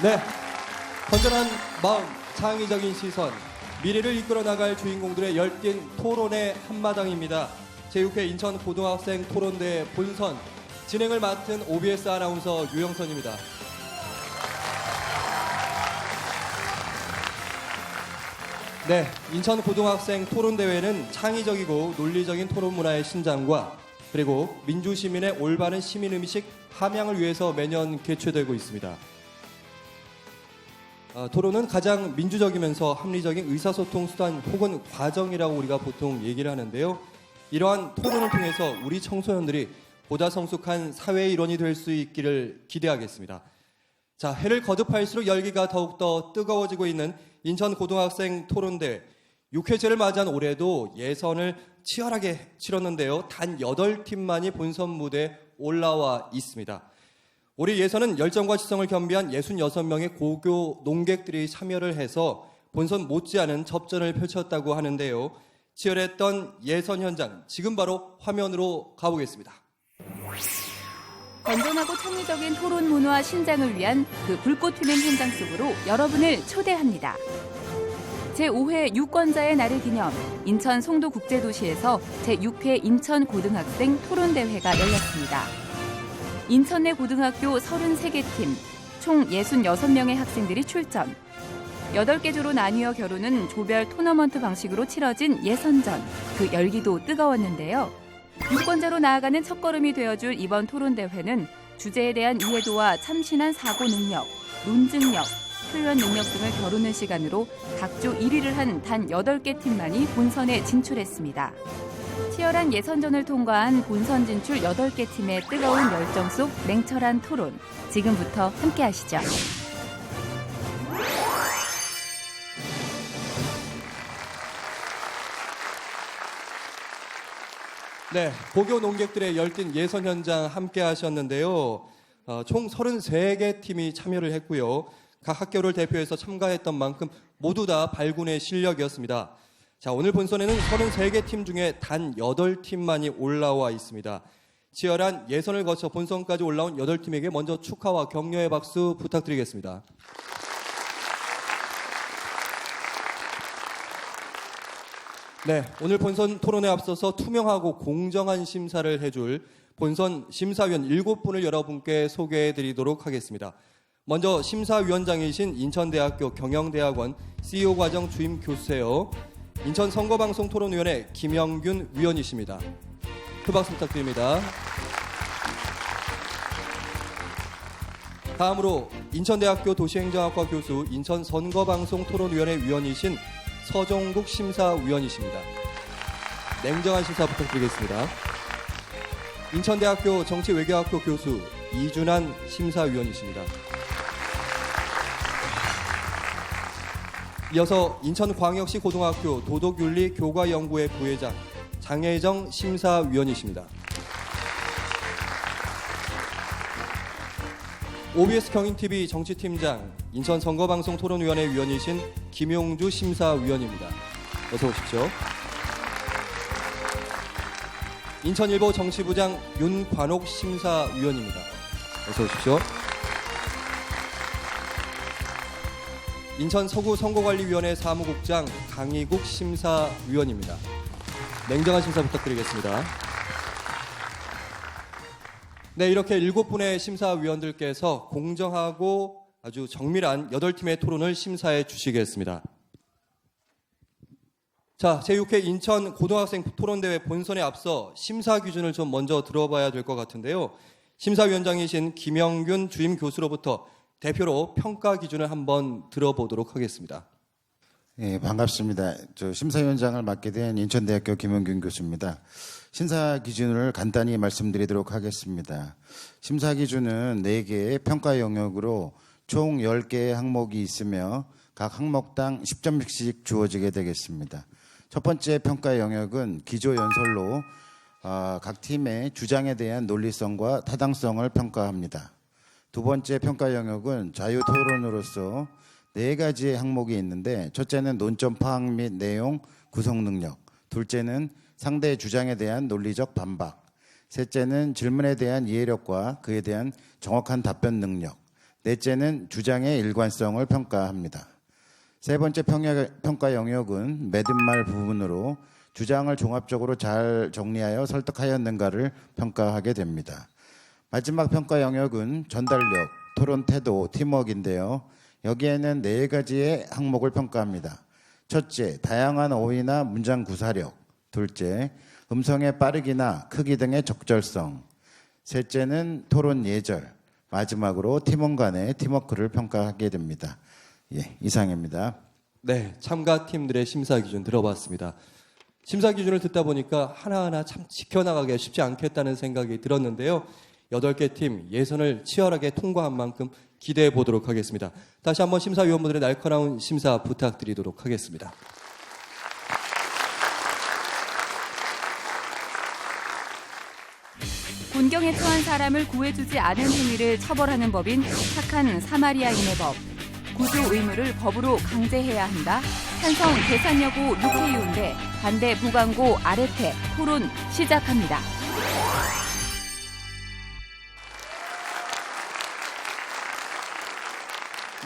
네, 건전한 마음, 창의적인 시선, 미래를 이끌어 나갈 주인공들의 열띤 토론의 한마당입니다. 제6회 인천 고등학생 토론대회 본선 진행을 맡은 OBS 아나운서 유영선입니다. 네, 인천 고등학생 토론대회는 창의적이고 논리적인 토론 문화의 신장과 그리고 민주시민의 올바른 시민의식 함양을 위해서 매년 개최되고 있습니다. 토론은 가장 민주적이면서 합리적인 의사소통 수단 혹은 과정이라고 우리가 보통 얘기를 하는데요. 이러한 토론을 통해서 우리 청소년들이 보다 성숙한 사회 일원이 될 수 있기를 기대하겠습니다. 자, 해를 거듭할수록 열기가 더욱더 뜨거워지고 있는 인천 고등학생 토론대회 6회째를 맞이한 올해도 예선을 치열하게 치렀는데요. 단 8팀만이 본선 무대에 올라와 있습니다. 올해 예선은 열정과 지성을 겸비한 66명의 고교 농객들이 참여를 해서 본선 못지않은 접전을 펼쳤다고 하는데요. 치열했던 예선 현장, 지금 바로 화면으로 가보겠습니다. 건전하고 창의적인 토론 문화 신장을 위한 그 불꽃 튀는 현장 속으로 여러분을 초대합니다. 제5회 유권자의 날을 기념 인천 송도국제도시에서 제6회 인천 고등학생 토론대회가 열렸습니다. 인천 내 고등학교 33개 팀, 총 66명의 학생들이 출전. 8개 조로 나뉘어 겨루는 조별 토너먼트 방식으로 치러진 예선전. 그 열기도 뜨거웠는데요. 유권자로 나아가는 첫걸음이 되어줄 이번 토론대회는 주제에 대한 이해도와 참신한 사고 능력, 논증력, 표현 능력 등을 겨루는 시간으로 각조 1위를 한 단 8개 팀만이 본선에 진출했습니다. 치열한 예선전을 통과한 본선 진출 8개 팀의 뜨거운 열정 속 냉철한 토론. 지금부터 함께 하시죠. 네, 고교 농객들의 열띤 예선 현장 함께 하셨는데요. 총 33개 팀이 참여를 했고요. 각 학교를 대표해서 참가했던 만큼 모두 다 발군의 실력이었습니다. 자, 오늘 본선에는 33개 팀 중에 단 8팀만이 올라와 있습니다. 치열한 예선을 거쳐 본선까지 올라온 8팀에게 먼저 축하와 격려의 박수 부탁드리겠습니다. 네, 오늘 본선 토론에 앞서서 투명하고 공정한 심사를 해줄 본선 심사위원 7분을 여러분께 소개해드리도록 하겠습니다. 먼저 심사위원장이신 인천대학교 경영대학원 CEO 과정 주임 교수세요. 인천 선거방송 토론위원회 김영균 위원이십니다. 큰 박수 부탁드립니다. 다음으로 인천대학교 도시행정학과 교수 인천 선거방송 토론위원회 위원이신 서종국 심사위원이십니다. 냉정한 심사 부탁드리겠습니다. 인천대학교 정치외교학교 교수 이준환 심사위원이십니다. 이어서 인천광역시 고등학교 도덕윤리 교과연구회 부회장 장혜정 심사위원이십니다. OBS 경인TV 정치팀장 인천 선거방송 토론위원회 위원이신 김용주 심사위원입니다. 어서 오십시오. 인천일보 정치부장 윤관옥 심사위원입니다. 어서 오십시오. 인천 서구 선거관리위원회 사무국장 강희국 심사위원입니다. 냉정한 심사 부탁드리겠습니다. 네, 이렇게 7분의 심사위원들께서 공정하고 아주 정밀한 8팀의 토론을 심사해 주시겠습니다. 자, 제6회 인천 고등학생 토론대회 본선에 앞서 심사 기준을 좀 먼저 들어봐야 될 것 같은데요. 심사위원장이신 김영균 주임 교수로부터 대표로 평가 기준을 한번 들어보도록 하겠습니다. 네, 반갑습니다. 저 심사위원장을 맡게 된 인천대학교 김영균 교수입니다. 심사 기준을 간단히 말씀드리도록 하겠습니다. 심사 기준은 4개의 평가 영역으로 총 10개의 항목이 있으며 각 항목당 10점씩 주어지게 되겠습니다. 첫 번째 평가 영역은 기조 연설로 각 팀의 주장에 대한 논리성과 타당성을 평가합니다. 두 번째 평가 영역은 자유 토론으로서 4가지의 항목이 있는데 첫째는 논점 파악 및 내용 구성 능력, 둘째는 상대의 주장에 대한 논리적 반박, 셋째는 질문에 대한 이해력과 그에 대한 정확한 답변 능력, 넷째는 주장의 일관성을 평가합니다. 세 번째 평가 영역은 맺은말 부분으로 주장을 종합적으로 잘 정리하여 설득하였는가를 평가하게 됩니다. 마지막 평가 영역은 전달력, 토론 태도, 팀워크인데요. 여기에는 네 가지의 항목을 평가합니다. 첫째, 다양한 어휘나 문장 구사력. 둘째, 음성의 빠르기나 크기 등의 적절성. 셋째는 토론 예절. 마지막으로 팀원 간의 팀워크를 평가하게 됩니다. 예, 이상입니다. 네, 참가팀들의 심사 기준 들어봤습니다. 심사 기준을 듣다 보니까 하나하나 참 지켜나가기가 쉽지 않겠다는 생각이 들었는데요. 8개 팀 예선을 치열하게 통과한 만큼 기대해 보도록 하겠습니다. 다시 한번 심사위원분들의 날카로운 심사 부탁드리도록 하겠습니다. 곤경에 처한 사람을 구해주지 않은 행위를 처벌하는 법인 착한 사마리아인의 법. 구조 의무를 법으로 강제해야 한다. 찬성 계산 여부 육회의원 대 반대 부광고 아래태 토론 시작합니다.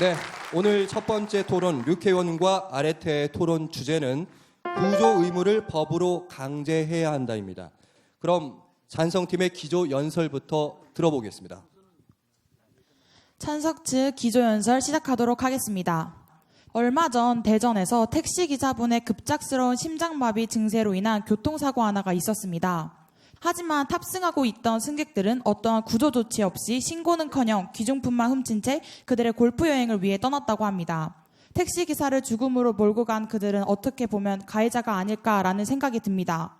네, 오늘 첫 번째 토론 류케원과 아레테의 토론 주제는 구조 의무를 법으로 강제해야 한다입니다. 그럼 찬성팀의 기조 연설부터 들어보겠습니다. 찬석 측 기조연설 시작하도록 하겠습니다. 얼마 전 대전에서 택시기사분의 급작스러운 심장마비 증세로 인한 교통사고 하나가 있었습니다. 하지만 탑승하고 있던 승객들은 어떠한 구조 조치 없이 신고는커녕 귀중품만 훔친 채 그들의 골프 여행을 위해 떠났다고 합니다. 택시기사를 죽음으로 몰고 간 그들은 어떻게 보면 가해자가 아닐까라는 생각이 듭니다.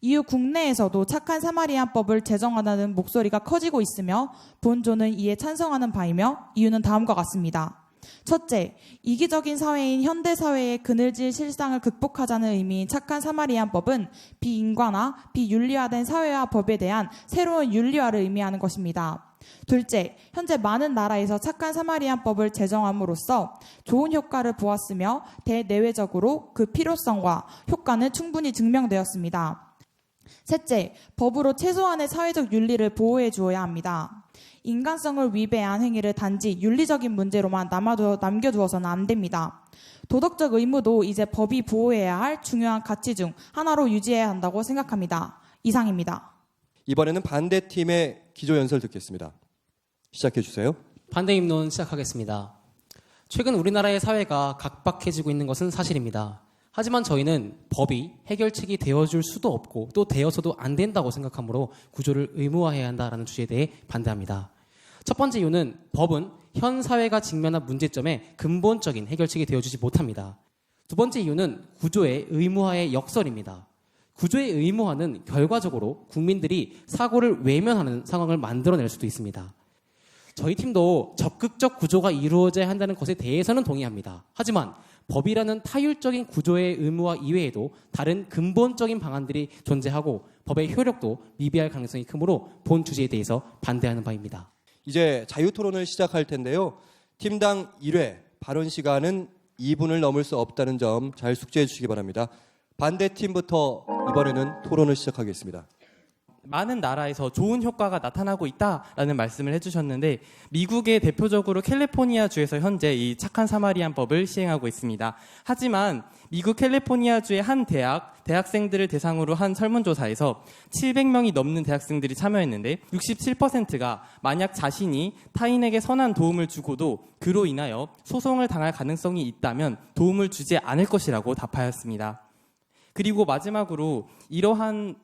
이후 국내에서도 착한 사마리안법을 제정하라는 목소리가 커지고 있으며 본조는 이에 찬성하는 바이며 이유는 다음과 같습니다. 첫째, 이기적인 사회인 현대사회의 그늘진 실상을 극복하자는 의미인 착한 사마리안법은 비인간화, 비윤리화된 사회와 법에 대한 새로운 윤리화를 의미하는 것입니다. 둘째, 현재 많은 나라에서 착한 사마리안법을 제정함으로써 좋은 효과를 보았으며 대내외적으로 그 필요성과 효과는 충분히 증명되었습니다. 셋째, 법으로 최소한의 사회적 윤리를 보호해 주어야 합니다. 인간성을 위배한 행위를 단지 윤리적인 문제로만 남겨두어서는 안 됩니다. 도덕적 의무도 이제 법이 보호해야 할 중요한 가치 중 하나로 유지해야 한다고 생각합니다. 이상입니다. 이번에는 반대팀의 기조 연설 듣겠습니다. 시작해 주세요. 반대 입론 시작하겠습니다. 최근 우리나라의 사회가 각박해지고 있는 것은 사실입니다. 하지만 저희는 법이 해결책이 되어줄 수도 없고 또 되어서도 안 된다고 생각하므로 구조를 의무화해야 한다는 주제에 대해 반대합니다. 첫 번째 이유는 법은 현 사회가 직면한 문제점에 근본적인 해결책이 되어주지 못합니다. 두 번째 이유는 구조의 의무화의 역설입니다. 구조의 의무화는 결과적으로 국민들이 사고를 외면하는 상황을 만들어낼 수도 있습니다. 저희 팀도 적극적 구조가 이루어져야 한다는 것에 대해서는 동의합니다. 하지만 법이라는 타율적인 구조의 의무화 이외에도 다른 근본적인 방안들이 존재하고 법의 효력도 미비할 가능성이 크므로 본 주제에 대해서 반대하는 바입니다. 이제 자유토론을 시작할 텐데요. 팀당 1회, 발언 시간은 2분을 넘을 수 없다는 점 잘 숙지해 주시기 바랍니다. 반대팀부터 이번에는 토론을 시작하겠습니다. 많은 나라에서 좋은 효과가 나타나고 있다라는 말씀을 해주셨는데 미국의 대표적으로 캘리포니아주에서 현재 이 착한 사마리안법을 시행하고 있습니다. 하지만 미국 캘리포니아주의 한 대학생들을 대상으로 한 설문조사에서 700명이 넘는 대학생들이 참여했는데 67%가 만약 자신이 타인에게 선한 도움을 주고도 그로 인하여 소송을 당할 가능성이 있다면 도움을 주지 않을 것이라고 답하였습니다. 그리고 마지막으로 이러한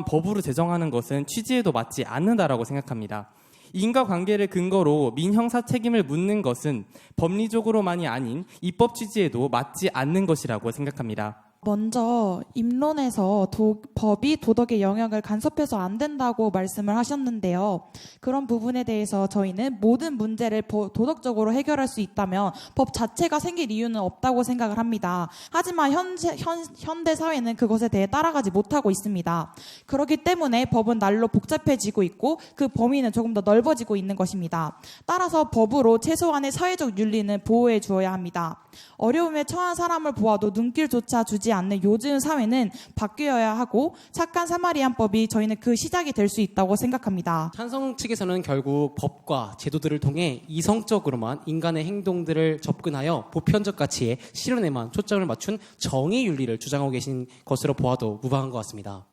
법으로 제정하는 것은 취지에도 맞지 않는다라고 생각합니다. 인과관계를 근거로 민형사 책임을 묻는 것은 법리적으로만이 아닌 입법 취지에도 맞지 않는 것이라고 생각합니다. 먼저 입론에서 법이 도덕의 영역을 간섭해서 안 된다고 말씀을 하셨는데요. 그런 부분에 대해서 저희는 모든 문제를 도덕적으로 해결할 수 있다면 법 자체가 생길 이유는 없다고 생각을 합니다. 하지만 현대 사회는 그것에 대해 따라가지 못하고 있습니다. 그렇기 때문에 법은 날로 복잡해지고 있고 그 범위는 조금 더 넓어지고 있는 것입니다. 따라서 법으로 최소한의 사회적 윤리는 보호해 주어야 합니다. 어려움에 처한 사람을 보아도 눈길조차 주지 않는 요즘 사회는 바뀌어야 하고 착한 사마리안법이 저희는 그 시작이 될 수 있다고 생각합니다. 찬성 측에서는 결국 법과 제도들을 통해 이성적으로만 인간의 행동들을 접근하여 보편적 가치의 실현에만 초점을 맞춘 정의 윤리를 주장하고 계신 것으로 보아도 무방한 것 같습니다.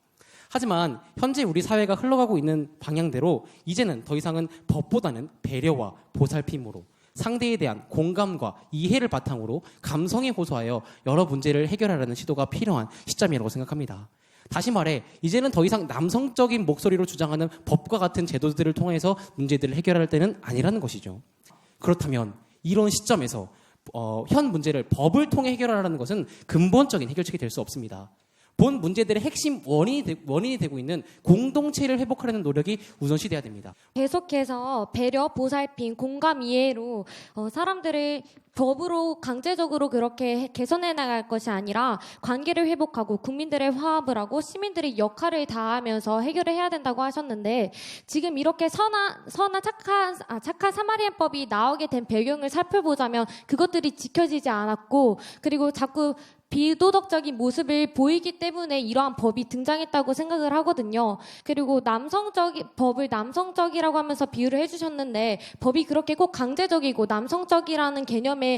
하지만 현재 우리 사회가 흘러가고 있는 방향대로 이제는 더 이상은 법보다는 배려와 보살핌으로 상대에 대한 공감과 이해를 바탕으로 감성에 호소하여 여러 문제를 해결하려는 시도가 필요한 시점이라고 생각합니다. 다시 말해 이제는 더 이상 남성적인 목소리로 주장하는 법과 같은 제도들을 통해서 문제들을 해결할 때는 아니라는 것이죠. 그렇다면 이런 시점에서 현 문제를 법을 통해 해결하라는 것은 근본적인 해결책이 될 수 없습니다. 본 문제들의 핵심 원인이 되고 있는 공동체를 회복하려는 노력이 우선시돼야 됩니다. 계속해서 배려, 보살핌, 공감, 이해로 사람들을 법으로 강제적으로 그렇게 개선해 나갈 것이 아니라 관계를 회복하고 국민들의 화합을 하고 시민들이 역할을 다하면서 해결을 해야 된다고 하셨는데 지금 이렇게 선한 착한 사마리안법이 나오게 된 배경을 살펴보자면 그것들이 지켜지지 않았고 그리고 자꾸 비도덕적인 모습을 보이기 때문에 이러한 법이 등장했다고 생각을 하거든요. 그리고 법을 남성적이라고 하면서 비유를 해주셨는데 법이 그렇게 꼭 강제적이고 남성적이라는 개념에는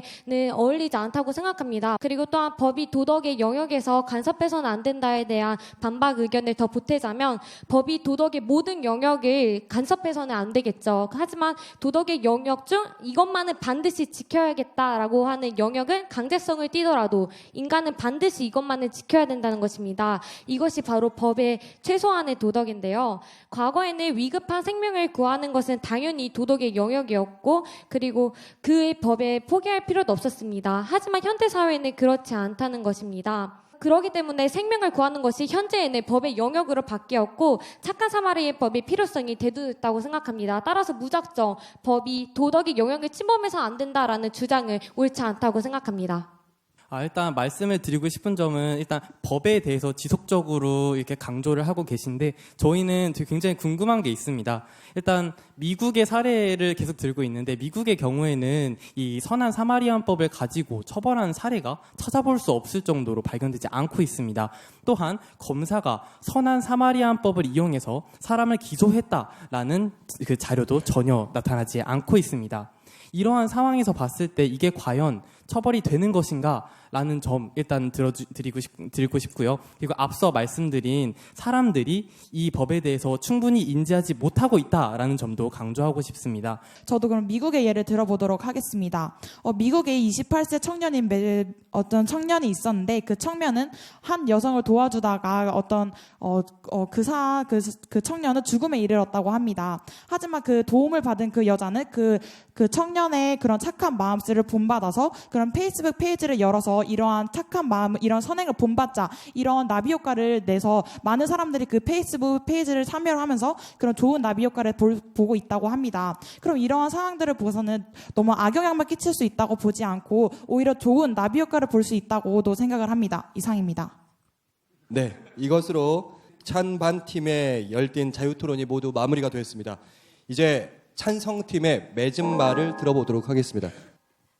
어울리지 않다고 생각합니다. 그리고 또한 법이 도덕의 영역에서 간섭해서는 안 된다에 대한 반박 의견을 더 보태자면 법이 도덕의 모든 영역을 간섭해서는 안 되겠죠. 하지만 도덕의 영역 중 이것만은 반드시 지켜야겠다라고 하는 영역은 강제성을 띠더라도 인간은 반드시 이것만을 지켜야 된다는 것입니다. 이것이 바로 법의 최소한의 도덕인데요. 과거에는 위급한 생명을 구하는 것은 당연히 도덕의 영역이었고 그리고 그 법에 포기할 필요도 없었습니다. 하지만 현대 사회는 그렇지 않다는 것입니다. 그렇기 때문에 생명을 구하는 것이 현재에는 법의 영역으로 바뀌었고 착한 사마리아법의 필요성이 대두됐다고 생각합니다. 따라서 무작정 법이 도덕의 영역을 침범해서 안 된다라는 주장을 옳지 않다고 생각합니다. 일단 말씀을 드리고 싶은 점은 일단 법에 대해서 지속적으로 이렇게 강조를 하고 계신데 저희는 굉장히 궁금한 게 있습니다. 일단 미국의 사례를 계속 들고 있는데 미국의 경우에는 이 선한 사마리안법을 가지고 처벌한 사례가 찾아볼 수 없을 정도로 발견되지 않고 있습니다. 또한 검사가 선한 사마리안법을 이용해서 사람을 기소했다라는 그 자료도 전혀 나타나지 않고 있습니다. 이러한 상황에서 봤을 때 이게 과연 처벌이 되는 것인가? 라는 점 일단 드리고 싶고요. 그리고 앞서 말씀드린 사람들이 이 법에 대해서 충분히 인지하지 못하고 있다라는 점도 강조하고 싶습니다. 저도 그럼 미국의 예를 들어보도록 하겠습니다. 미국에 28세 청년인 어떤 청년이 있었는데 그 청년은 한 여성을 도와주다가 그 청년은 죽음에 이르렀다고 합니다. 하지만 그 도움을 받은 그 여자는 그 청년의 그런 착한 마음씨를 본받아서 그런 페이스북 페이지를 열어서 이러한 착한 마음, 이런 선행을 본받자 이런 나비 효과를 내서 많은 사람들이 그 페이스북 페이지를 참여를 하면서 그런 좋은 나비 효과를 보고 있다고 합니다. 그럼 이러한 상황들을 보고서는 너무 악영향만 끼칠 수 있다고 보지 않고 오히려 좋은 나비 효과를 볼 수 있다고도 생각을 합니다. 이상입니다. 네, 이것으로 찬반팀의 열띤 자유토론이 모두 마무리가 되었습니다. 이제 찬성팀의 맺은 말을 들어보도록 하겠습니다.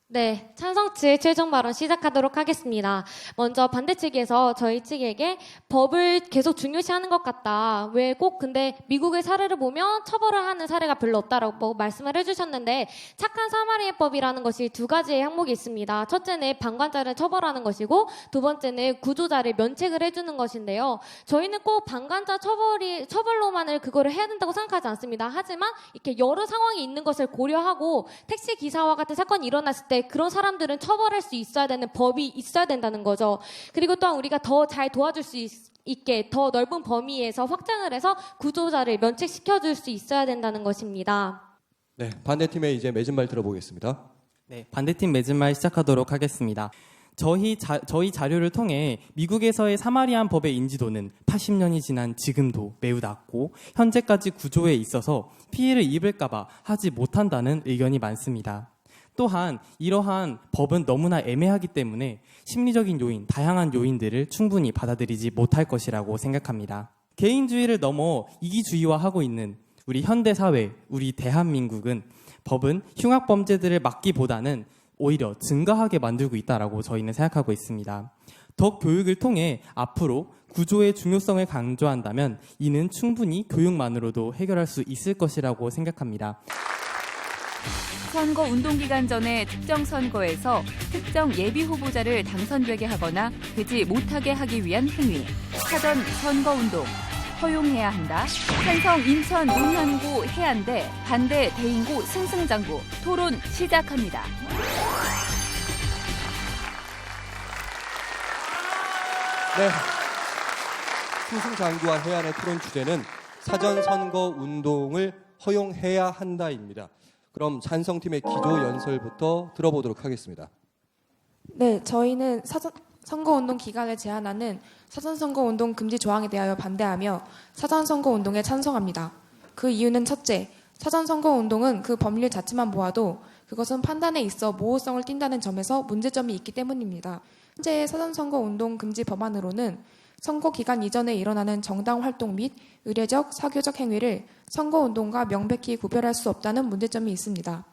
네, 찬성 측 최종 발언 시작하도록 하겠습니다. 먼저 반대 측에서 저희 측에게 법을 계속 중요시하는 것 같다. 왜 꼭 근데 미국의 사례를 보면 처벌을 하는 사례가 별로 없다라고 말씀을 해주셨는데 착한 사마리아법이라는 것이 두 가지의 항목이 있습니다. 첫째는 방관자를 처벌하는 것이고 두 번째는 구조자를 면책을 해주는 것인데요. 저희는 꼭 방관자 처벌로만을 그거를 해야 된다고 생각하지 않습니다. 하지만 이렇게 여러 상황이 있는 것을 고려하고 택시 기사와 같은 사건이 일어났을 때 그런 사람들은 처벌할 수 있어야 되는 법이 있어야 된다는 거죠. 그리고 또한 우리가 더 잘 도와줄 수 있게 더 넓은 범위에서 확장을 해서 구조자를 면책시켜줄 수 있어야 된다는 것입니다. 네, 반대팀의 이제 맺은 말 들어보겠습니다. 네, 반대팀 맺은 말 시작하도록 하겠습니다. 저희 자료를 통해 미국에서의 사마리안 법의 인지도는 80년이 지난 지금도 매우 낮고 현재까지 구조에 있어서 피해를 입을까봐 하지 못한다는 의견이 많습니다. 또한 이러한 법은 너무나 애매하기 때문에 심리적인 요인, 다양한 요인들을 충분히 받아들이지 못할 것이라고 생각합니다. 개인주의를 넘어 이기주의화하고 있는 우리 현대사회, 우리 대한민국은 법은 흉악범죄들을 막기보다는 오히려 증가하게 만들고 있다라고 저희는 생각하고 있습니다. 더 교육을 통해 앞으로 구조의 중요성을 강조한다면 이는 충분히 교육만으로도 해결할 수 있을 것이라고 생각합니다. 선거 운동 기간 전에 특정 선거에서 특정 예비 후보자를 당선되게 하거나 되지 못하게 하기 위한 행위, 사전 선거 운동, 허용해야 한다. 찬성 인천 논현구 해안대, 반대 대인구 승승장구, 토론 시작합니다. 네. 승승장구와 해안의 토론 주제는 사전 선거 운동을 허용해야 한다입니다. 그럼 찬성팀의 기조 연설부터 들어보도록 하겠습니다. 네, 저희는 선거운동 기간을 제한하는 사전선거운동 금지 조항에 대하여 반대하며 사전선거운동에 찬성합니다. 그 이유는 첫째, 사전선거운동은 그 법률 자체만 보아도 그것은 판단에 있어 모호성을 띈다는 점에서 문제점이 있기 때문입니다. 현재의 사전선거운동 금지 법안으로는 선거 기간 이전에 일어나는 정당 활동 및 의례적, 사교적 행위를 선거운동과 명백히 구별할 수 없다는 문제점이 있습니다.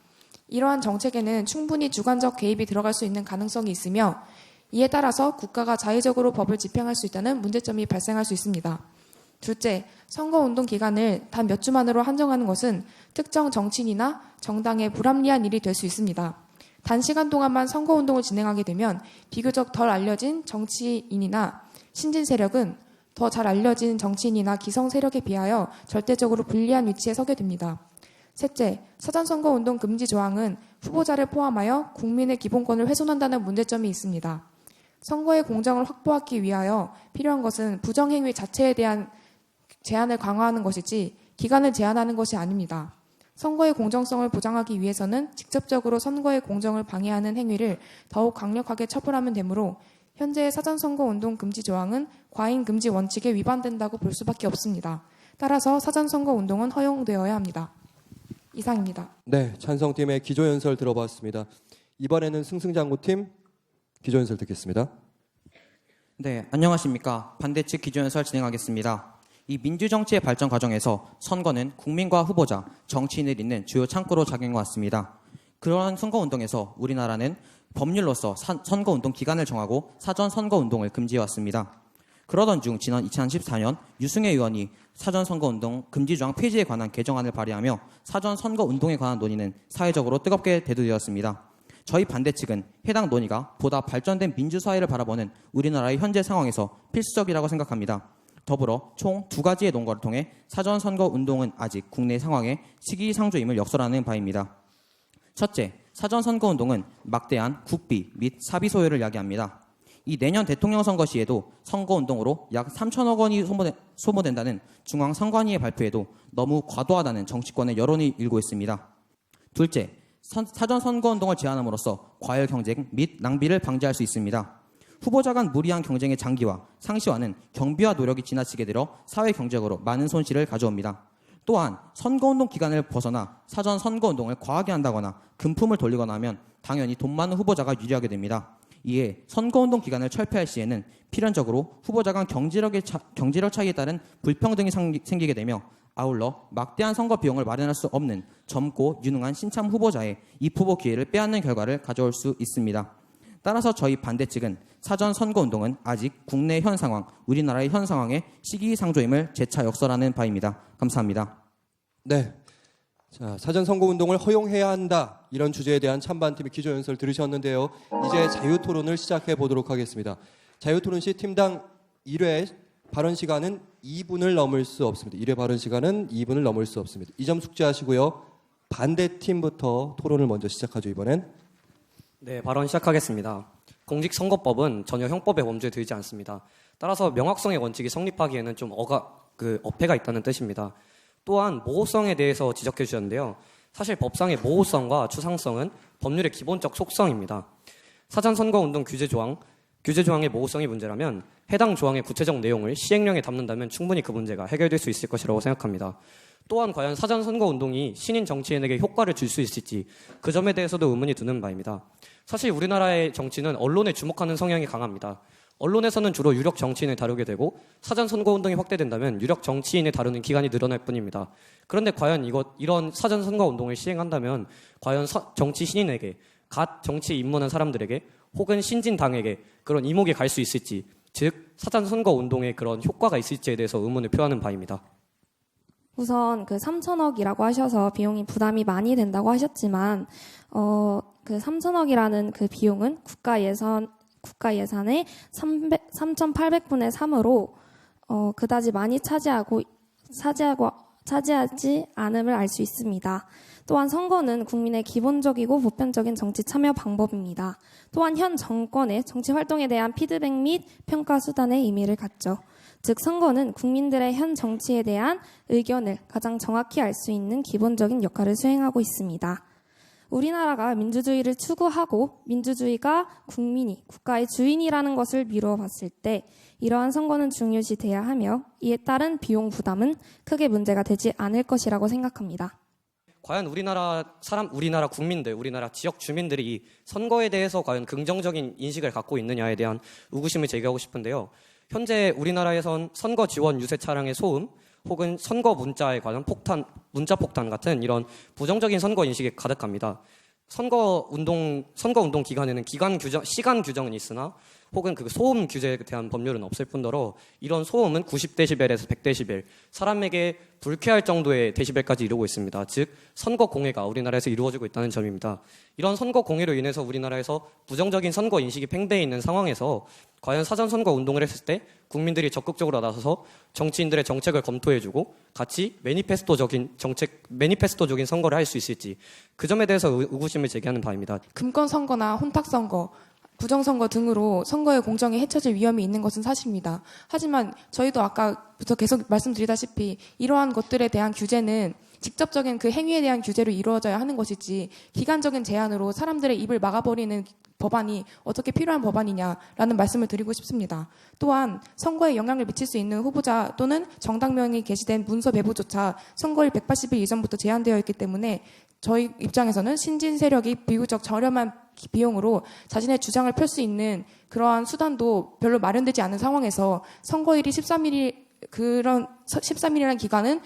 이러한 정책에는 충분히 주관적 개입이 들어갈 수 있는 가능성이 있으며 이에 따라서 국가가 자의적으로 법을 집행할 수 있다는 문제점이 발생할 수 있습니다. 둘째, 선거운동 기간을 단 몇 주만으로 한정하는 것은 특정 정치인이나 정당에 불합리한 일이 될 수 있습니다. 단시간 동안만 선거운동을 진행하게 되면 비교적 덜 알려진 정치인이나 신진 세력은 더 잘 알려진 정치인이나 기성 세력에 비하여 절대적으로 불리한 위치에 서게 됩니다. 셋째, 사전선거운동 금지 조항은 후보자를 포함하여 국민의 기본권을 훼손한다는 문제점이 있습니다. 선거의 공정을 확보하기 위하여 필요한 것은 부정행위 자체에 대한 제한을 강화하는 것이지 기간을 제한하는 것이 아닙니다. 선거의 공정성을 보장하기 위해서는 직접적으로 선거의 공정을 방해하는 행위를 더욱 강력하게 처벌하면 되므로 현재의 사전선거운동 금지 조항은 과잉 금지 원칙에 위반된다고 볼 수밖에 없습니다. 따라서 사전선거운동은 허용되어야 합니다. 이상입니다. 네, 찬성팀의 기조 연설 들어봤습니다. 이번에는 승승장구팀 기조 연설 듣겠습니다. 네, 안녕하십니까. 반대 측 기조 연설 진행하겠습니다. 이 민주정치의 발전 과정에서 선거는 국민과 후보자, 정치인을 잇는 주요 창구로 작용해왔습니다. 그러한 선거운동에서 우리나라는 법률로서 선거운동 기간을 정하고 사전 선거운동을 금지해왔습니다. 그러던 중 지난 2014년 유승혜 의원이 사전 선거운동 금지 조항 폐지에 관한 개정안을 발의하며 사전 선거운동에 관한 논의는 사회적으로 뜨겁게 대두되었습니다. 저희 반대 측은 해당 논의가 보다 발전된 민주사회를 바라보는 우리나라의 현재 상황에서 필수적이라고 생각합니다. 더불어 총 2가지의 논거를 통해 사전 선거운동은 아직 국내 상황에 시기상조임을 역설하는 바입니다. 첫째, 사전 선거운동은 막대한 국비 및 사비 소요를 야기합니다. 이 내년 대통령 선거 시에도 선거운동으로 약 3천억 원이 소모된다는 중앙선관위의 발표에도 너무 과도하다는 정치권의 여론이 일고 있습니다. 둘째, 사전 선거운동을 제한함으로써 과열 경쟁 및 낭비를 방지할 수 있습니다. 후보자 간 무리한 경쟁의 장기화, 상시화는 경비와 노력이 지나치게 들어 사회 경제적으로 많은 손실을 가져옵니다. 또한 선거운동 기간을 벗어나 사전 선거운동을 과하게 한다거나 금품을 돌리거나 하면 당연히 돈 많은 후보자가 유리하게 됩니다. 이에 선거운동 기간을 철폐할 시에는 필연적으로 후보자 간 경제력 차이에 따른 불평등이 생기게 되며 아울러 막대한 선거 비용을 마련할 수 없는 젊고 유능한 신참 후보자의 입후보 기회를 빼앗는 결과를 가져올 수 있습니다. 따라서 저희 반대 측은 사전 선거운동은 아직 국내 현 상황, 우리나라의 현 상황의 시기상조임을 재차 역설하는 바입니다. 감사합니다. 네, 자, 사전 선거운동을 허용해야 한다, 이런 주제에 대한 찬반팀의 기조 연설 들으셨는데요. 이제 자유토론을 시작해 보도록 하겠습니다. 자유토론 시 팀당 1회 발언 시간은 2분을 넘을 수 없습니다. 1회 발언 시간은 2분을 넘을 수 없습니다. 이 점 숙지하시고요. 반대팀부터 토론을 먼저 시작하죠. 이번엔. 네, 발언 시작하겠습니다. 공직선거법은 전혀 형법의 범주에 들지 않습니다. 따라서 명확성의 원칙이 성립하기에는 좀 어폐가 있다는 뜻입니다. 또한 모호성에 대해서 지적해 주셨는데요. 사실 법상의 모호성과 추상성은 법률의 기본적 속성입니다. 사전선거운동 규제조항의 모호성이 문제라면 해당 조항의 구체적 내용을 시행령에 담는다면 충분히 그 문제가 해결될 수 있을 것이라고 생각합니다. 또한 과연 사전선거운동이 신인 정치인에게 효과를 줄 수 있을지 그 점에 대해서도 의문이 드는 바입니다. 사실 우리나라의 정치는 언론에 주목하는 성향이 강합니다. 언론에서는 주로 유력 정치인을 다루게 되고 사전선거운동이 확대된다면 유력 정치인을 다루는 기간이 늘어날 뿐입니다. 그런데 과연 이런 사전선거운동을 시행한다면 과연 정치 신인에게 갓 정치에 입문한 사람들에게 혹은 신진 당에게 그런 이목이 갈 수 있을지, 즉 사전 선거 운동에 그런 효과가 있을지에 대해서 의문을 표하는 바입니다. 우선 그 3천억이라고 하셔서 비용이 부담이 많이 된다고 하셨지만 그 3천억이라는 그 비용은 국가 예산의 3,800분의 3으로 그다지 많이 차지하지 않음을 알 수 있습니다. 또한 선거는 국민의 기본적이고 보편적인 정치 참여 방법입니다. 또한 현 정권의 정치 활동에 대한 피드백 및 평가 수단의 의미를 갖죠. 즉 선거는 국민들의 현 정치에 대한 의견을 가장 정확히 알 수 있는 기본적인 역할을 수행하고 있습니다. 우리나라가 민주주의를 추구하고 민주주의가 국민이 국가의 주인이라는 것을 미루어 봤을 때 이러한 선거는 중요시 돼야 하며 이에 따른 비용 부담은 크게 문제가 되지 않을 것이라고 생각합니다. 과연 우리나라 국민들, 우리나라 지역 주민들이 이 선거에 대해서 과연 긍정적인 인식을 갖고 있느냐에 대한 의구심을 제기하고 싶은데요. 현재 우리나라에선 선거 지원 유세 차량의 소음 혹은 선거 문자에 관한 문자 폭탄 같은 이런 부정적인 선거 인식이 가득합니다. 선거 운동 기간에는 시간 규정은 있으나 혹은 그 소음 규제에 대한 법률은 없을 뿐더러 이런 소음은 90데시벨에서 100데시벨, 사람에게 불쾌할 정도의 데시벨까지 이루고 있습니다. 즉 선거 공해가 우리나라에서 이루어지고 있다는 점입니다. 이런 선거 공해로 인해서 우리나라에서 부정적인 선거 인식이 팽배해 있는 상황에서 과연 사전 선거 운동을 했을 때 국민들이 적극적으로 나서서 정치인들의 정책을 검토해주고 같이 매니페스토적인 선거를 할 수 있을지, 그 점에 대해서 의구심을 제기하는 바입니다. 금권 선거나 혼탁 선거, 부정선거 등으로 선거의 공정이 해쳐질 위험이 있는 것은 사실입니다. 하지만 저희도 아까부터 계속 말씀드리다시피 이러한 것들에 대한 규제는 직접적인 그 행위에 대한 규제로 이루어져야 하는 것이지 기간적인 제한으로 사람들의 입을 막아버리는 법안이 어떻게 필요한 법안이냐라는 말씀을 드리고 싶습니다. 또한 선거에 영향을 미칠 수 있는 후보자 또는 정당명이 게시된 문서 배부조차 선거일 180일 이전부터 제한되어 있기 때문에 저희 입장에서는 신진 세력이 비교적 저렴한 비용으로 자신의 주장을 펼 수 있는 그러한 수단도 별로 마련되지 않은 상황에서 선거일이 13일이라는 기간은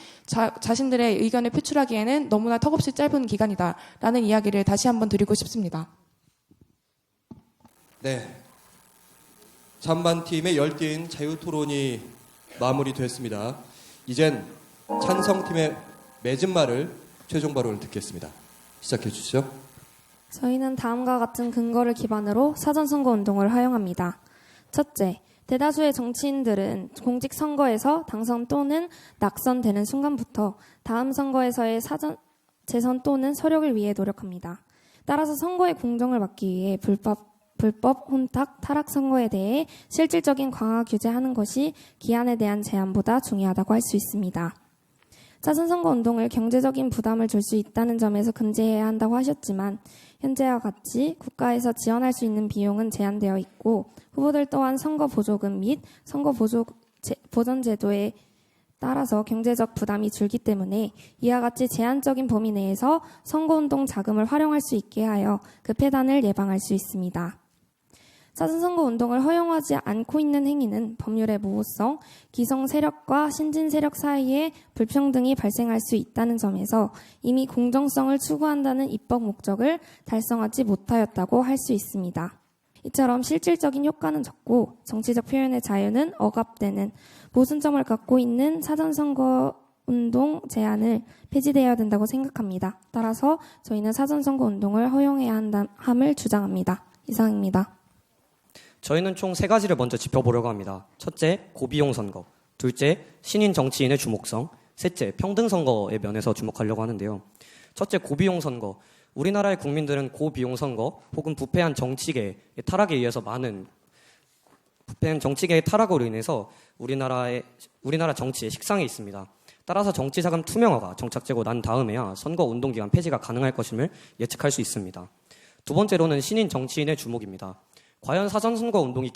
자신들의 의견을 표출하기에는 너무나 턱없이 짧은 기간이다라는 이야기를 다시 한번 드리고 싶습니다. 네. 찬반팀의 열띤 자유토론이 마무리됐습니다. 이젠 찬성팀의 맺은 말을 최종 발언을 듣겠습니다. 시작해 주시죠. 저희는 다음과 같은 근거를 기반으로 사전선거 운동을 허용합니다. 첫째, 대다수의 정치인들은 공직선거에서 당선 또는 낙선되는 순간부터 다음 선거에서의 재선 또는 서력을 위해 노력합니다. 따라서 선거의 공정을 막기 위해 불법, 혼탁, 타락 선거에 대해 실질적인 강화 규제하는 것이 기한에 대한 제한보다 중요하다고 할 수 있습니다. 사전선거 운동을 경제적인 부담을 줄 수 있다는 점에서 금지해야 한다고 하셨지만 현재와 같이 국가에서 지원할 수 있는 비용은 제한되어 있고 후보들 또한 선거 보조금 및 선거 보전 제도에 따라서 경제적 부담이 줄기 때문에 이와 같이 제한적인 범위 내에서 선거운동 자금을 활용할 수 있게 하여 그 폐단을 예방할 수 있습니다. 사전선거 운동을 허용하지 않고 있는 행위는 법률의 모호성, 기성 세력과 신진 세력 사이에 불평등이 발생할 수 있다는 점에서 이미 공정성을 추구한다는 입법 목적을 달성하지 못하였다고 할 수 있습니다. 이처럼 실질적인 효과는 적고 정치적 표현의 자유는 억압되는 모순점을 갖고 있는 사전선거 운동 제한을 폐지되어야 된다고 생각합니다. 따라서 저희는 사전선거 운동을 허용해야 함을 주장합니다. 이상입니다. 저희는 총 3가지를 먼저 짚어보려고 합니다. 첫째, 고비용 선거. 둘째, 신인 정치인의 주목성. 셋째, 평등 선거의 면에서 주목하려고 하는데요. 첫째, 고비용 선거. 우리나라의 국민들은 고비용 선거 혹은 부패한 정치계의 타락에 의해서 부패한 정치계의 타락으로 인해서 우리나라 정치의 식상에 있습니다. 따라서 정치자금 투명화가 정착되고 난 다음에야 선거 운동 기간 폐지가 가능할 것임을 예측할 수 있습니다. 두 번째로는 신인 정치인의 주목입니다. 과연 사전선거 운동이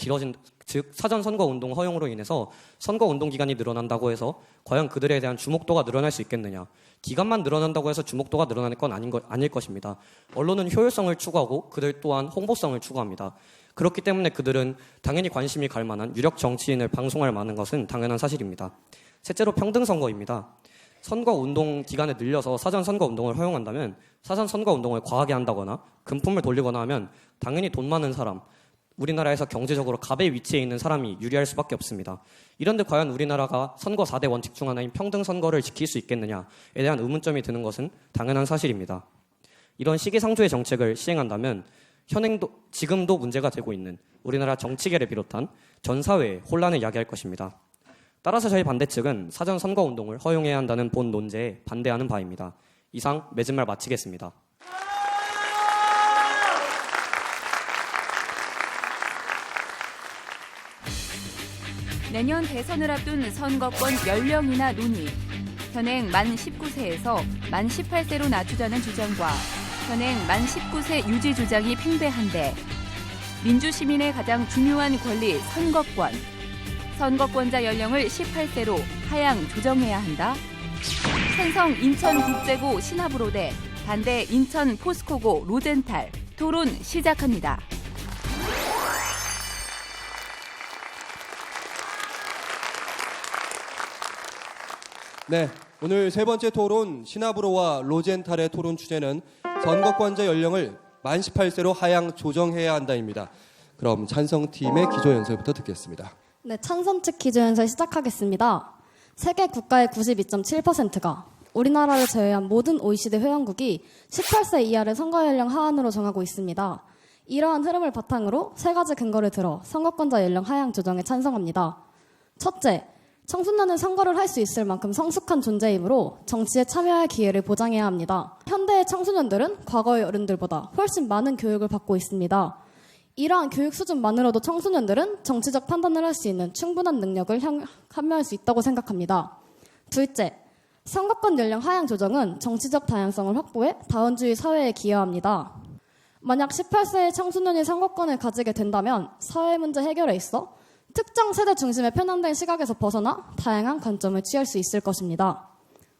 즉 사전선거 운동 허용으로 인해서 선거 운동 기간이 늘어난다고 해서 과연 그들에 대한 주목도가 늘어날 수 있겠느냐. 기간만 늘어난다고 해서 주목도가 늘어날 건 아닐 것입니다. 언론은 효율성을 추구하고 그들 또한 홍보성을 추구합니다. 그렇기 때문에 그들은 당연히 관심이 갈 만한 유력 정치인을 방송할 만한 것은 당연한 사실입니다. 셋째로 평등선거입니다. 선거 운동 기간을 늘려서 사전 선거 운동을 허용한다면 사전 선거 운동을 과하게 한다거나 금품을 돌리거나 하면 당연히 돈 많은 사람 우리나라에서 경제적으로 갑의 위치에 있는 사람이 유리할 수밖에 없습니다. 이런데 과연 우리나라가 선거 4대 원칙 중 하나인 평등 선거를 지킬 수 있겠느냐에 대한 의문점이 드는 것은 당연한 사실입니다. 이런 시기상조의 정책을 시행한다면 지금도 문제가 되고 있는 우리나라 정치계를 비롯한 전 사회에 혼란을 야기할 것입니다. 따라서 저희 반대 측은 사전 선거 운동을 허용해야 한다는 본 논제에 반대하는 바입니다. 이상 맺은 말 마치겠습니다. 내년 대선을 앞둔 선거권 연령이나 논의. 현행 만 19세에서 만 18세로 낮추자는 주장과 현행 만 19세 유지 주장이 팽배한데 민주시민의 가장 중요한 권리 선거권. 선거권자 연령을 18세로 하향 조정해야 한다. 찬성 인천국제고 신합으로대 반대 인천 포스코고 로젠탈 토론 시작합니다. 네, 오늘 세 번째 토론 시나브로와 로젠탈의 토론 주제는 선거권자 연령을 만 18세로 하향 조정해야 한다입니다. 그럼 찬성팀의 기조연설부터 듣겠습니다. 네, 찬성 측 기조연설 시작하겠습니다. 세계 국가의 92.7%가 우리나라를 제외한 모든 OECD 회원국이 18세 이하를 선거 연령 하한으로 정하고 있습니다. 이러한 흐름을 바탕으로 세 가지 근거를 들어 선거권자 연령 하향 조정에 찬성합니다. 첫째, 청소년은 선거를 할 수 있을 만큼 성숙한 존재이므로 정치에 참여할 기회를 보장해야 합니다. 현대의 청소년들은 과거의 어른들보다 훨씬 많은 교육을 받고 있습니다. 이러한 교육 수준만으로도 청소년들은 정치적 판단을 할 수 있는 충분한 능력을 함유할 수 있다고 생각합니다. 둘째, 선거권 연령 하향 조정은 정치적 다양성을 확보해 다원주의 사회에 기여합니다. 만약 18세의 청소년이 선거권을 가지게 된다면 사회 문제 해결에 있어 특정 세대 중심의 편향된 시각에서 벗어나 다양한 관점을 취할 수 있을 것입니다.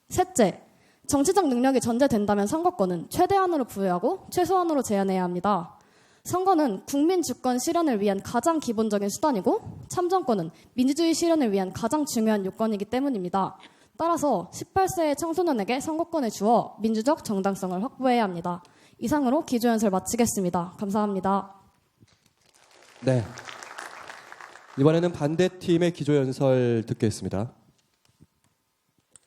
셋째, 정치적 능력이 전제된다면 선거권은 최대한으로 부여하고 최소한으로 제한해야 합니다. 선거는 국민 주권 실현을 위한 가장 기본적인 수단이고 참정권은 민주주의 실현을 위한 가장 중요한 요건이기 때문입니다. 따라서 18세의 청소년에게 선거권을 주어 민주적 정당성을 확보해야 합니다. 이상으로 기조연설 마치겠습니다. 감사합니다. 네, 이번에는 반대팀의 기조연설 듣겠습니다.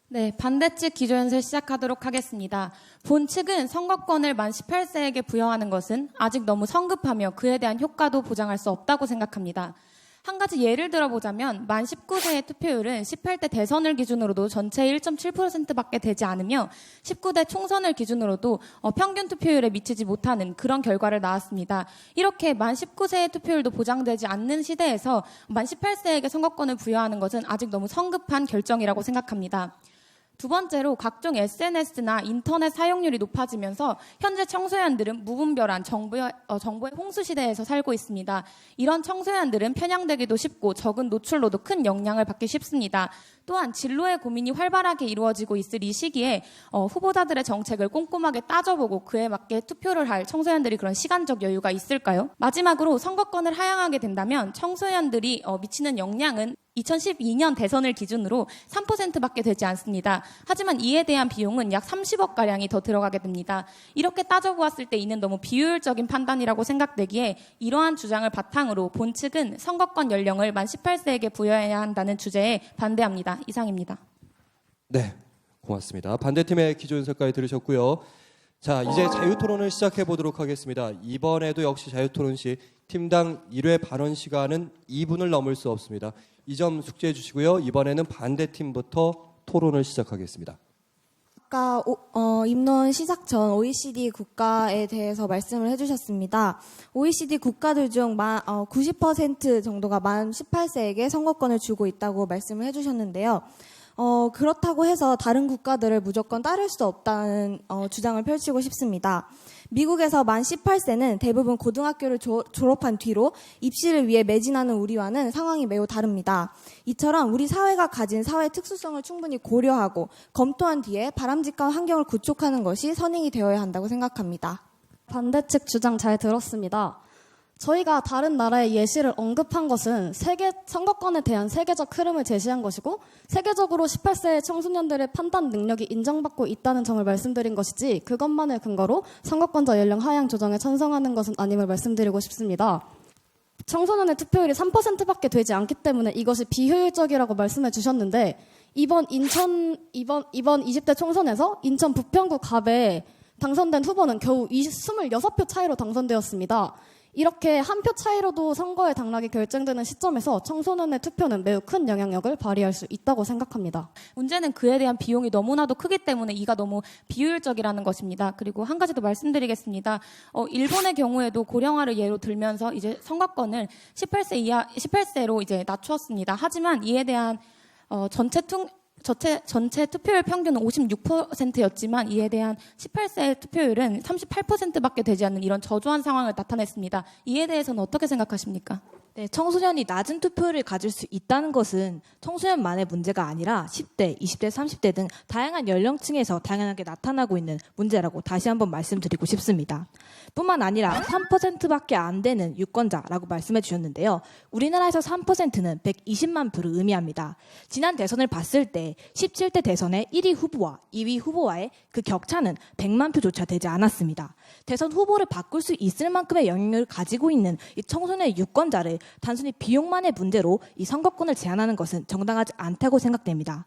네, 반대 측 기조연설 시작하도록 하겠습니다. 본 측은 선거권을 만 18세에게 부여하는 것은 아직 너무 성급하며 그에 대한 효과도 보장할 수 없다고 생각합니다. 한 가지 예를 들어보자면 만 19세의 투표율은 18대 대선을 기준으로도 전체의 1.7%밖에 되지 않으며 19대 총선을 기준으로도 평균 투표율에 미치지 못하는 그런 결과를 낳았습니다. 이렇게 만 19세의 투표율도 보장되지 않는 시대에서 만 18세에게 선거권을 부여하는 것은 아직 너무 성급한 결정이라고 생각합니다. 두 번째로 각종 SNS나 인터넷 사용률이 높아지면서 현재 청소년들은 무분별한 정보의 홍수 시대에서 살고 있습니다. 이런 청소년들은 편향되기도 쉽고 적은 노출로도 큰 영향을 받기 쉽습니다. 또한 진로의 고민이 활발하게 이루어지고 있을 이 시기에 후보자들의 정책을 꼼꼼하게 따져보고 그에 맞게 투표를 할 청소년들이 그런 시간적 여유가 있을까요? 마지막으로 선거권을 하향하게 된다면 청소년들이 미치는 영향은 2012년 대선을 기준으로 3%밖에 되지 않습니다. 하지만 이에 대한 비용은 약 30억가량이 더 들어가게 됩니다. 이렇게 따져보았을 때 이는 너무 비효율적인 판단이라고 생각되기에 이러한 주장을 바탕으로 본 측은 선거권 연령을 만 18세에게 부여해야 한다는 주제에 반대합니다. 이상입니다. 네, 고맙습니다. 반대팀의 기조연설까지 들으셨고요. 자, 이제 자유토론을 시작해 보도록 하겠습니다. 이번에도 역시 자유토론 시 팀당 1회 발언 시간은 2분을 넘을 수 없습니다. 이 점 숙지해 주시고요. 이번에는 반대팀부터 토론을 시작하겠습니다. 아까 입론 시작 전 OECD 국가에 대해서 말씀을 해주셨습니다. OECD 국가들 중 90% 정도가 만 18세에게 선거권을 주고 있다고 말씀을 해주셨는데요. 그렇다고 해서 다른 국가들을 무조건 따를 수 없다는 주장을 펼치고 싶습니다. 미국에서 만 18세는 대부분 고등학교를 졸업한 뒤로 입시를 위해 매진하는 우리와는 상황이 매우 다릅니다. 이처럼 우리 사회가 가진 사회 특수성을 충분히 고려하고 검토한 뒤에 바람직한 환경을 구축하는 것이 선행이 되어야 한다고 생각합니다. 반대 측 주장 잘 들었습니다. 저희가 다른 나라의 예시를 언급한 것은 선거권에 대한 세계적 흐름을 제시한 것이고 세계적으로 18세의 청소년들의 판단 능력이 인정받고 있다는 점을 말씀드린 것이지 그것만을 근거로 선거권자 연령 하향 조정에 찬성하는 것은 아님을 말씀드리고 싶습니다. 청소년의 투표율이 3%밖에 되지 않기 때문에 이것이 비효율적이라고 말씀해 주셨는데 이번 20대 총선에서 인천 부평구 갑에 당선된 후보는 겨우 26표 차이로 당선되었습니다. 이렇게 한 표 차이로도 선거의 당락이 결정되는 시점에서 청소년의 투표는 매우 큰 영향력을 발휘할 수 있다고 생각합니다. 문제는 그에 대한 비용이 너무나도 크기 때문에 이가 너무 비효율적이라는 것입니다. 그리고 한 가지 더 말씀드리겠습니다. 일본의 경우에도 고령화를 예로 들면서 이제 선거권을 18세로 이제 낮추었습니다. 하지만 이에 대한 전체 투표율 평균은 56%였지만 이에 대한 18세 투표율은 38%밖에 되지 않는 이런 저조한 상황을 나타냈습니다. 이에 대해서는 어떻게 생각하십니까? 네, 청소년이 낮은 투표율을 가질 수 있다는 것은 청소년만의 문제가 아니라 10대, 20대, 30대 등 다양한 연령층에서 당연하게 나타나고 있는 문제라고 다시 한번 말씀드리고 싶습니다. 뿐만 아니라 3%밖에 안 되는 유권자라고 말씀해 주셨는데요. 우리나라에서 3%는 120만 표를 의미합니다. 지난 대선을 봤을 때 17대 대선의 1위 후보와 2위 후보와의 그 격차는 100만 표조차 되지 않았습니다. 대선 후보를 바꿀 수 있을 만큼의 영향력을 가지고 있는 이 청소년의 유권자를 단순히 비용만의 문제로 이 선거권을 제한하는 것은 정당하지 않다고 생각됩니다.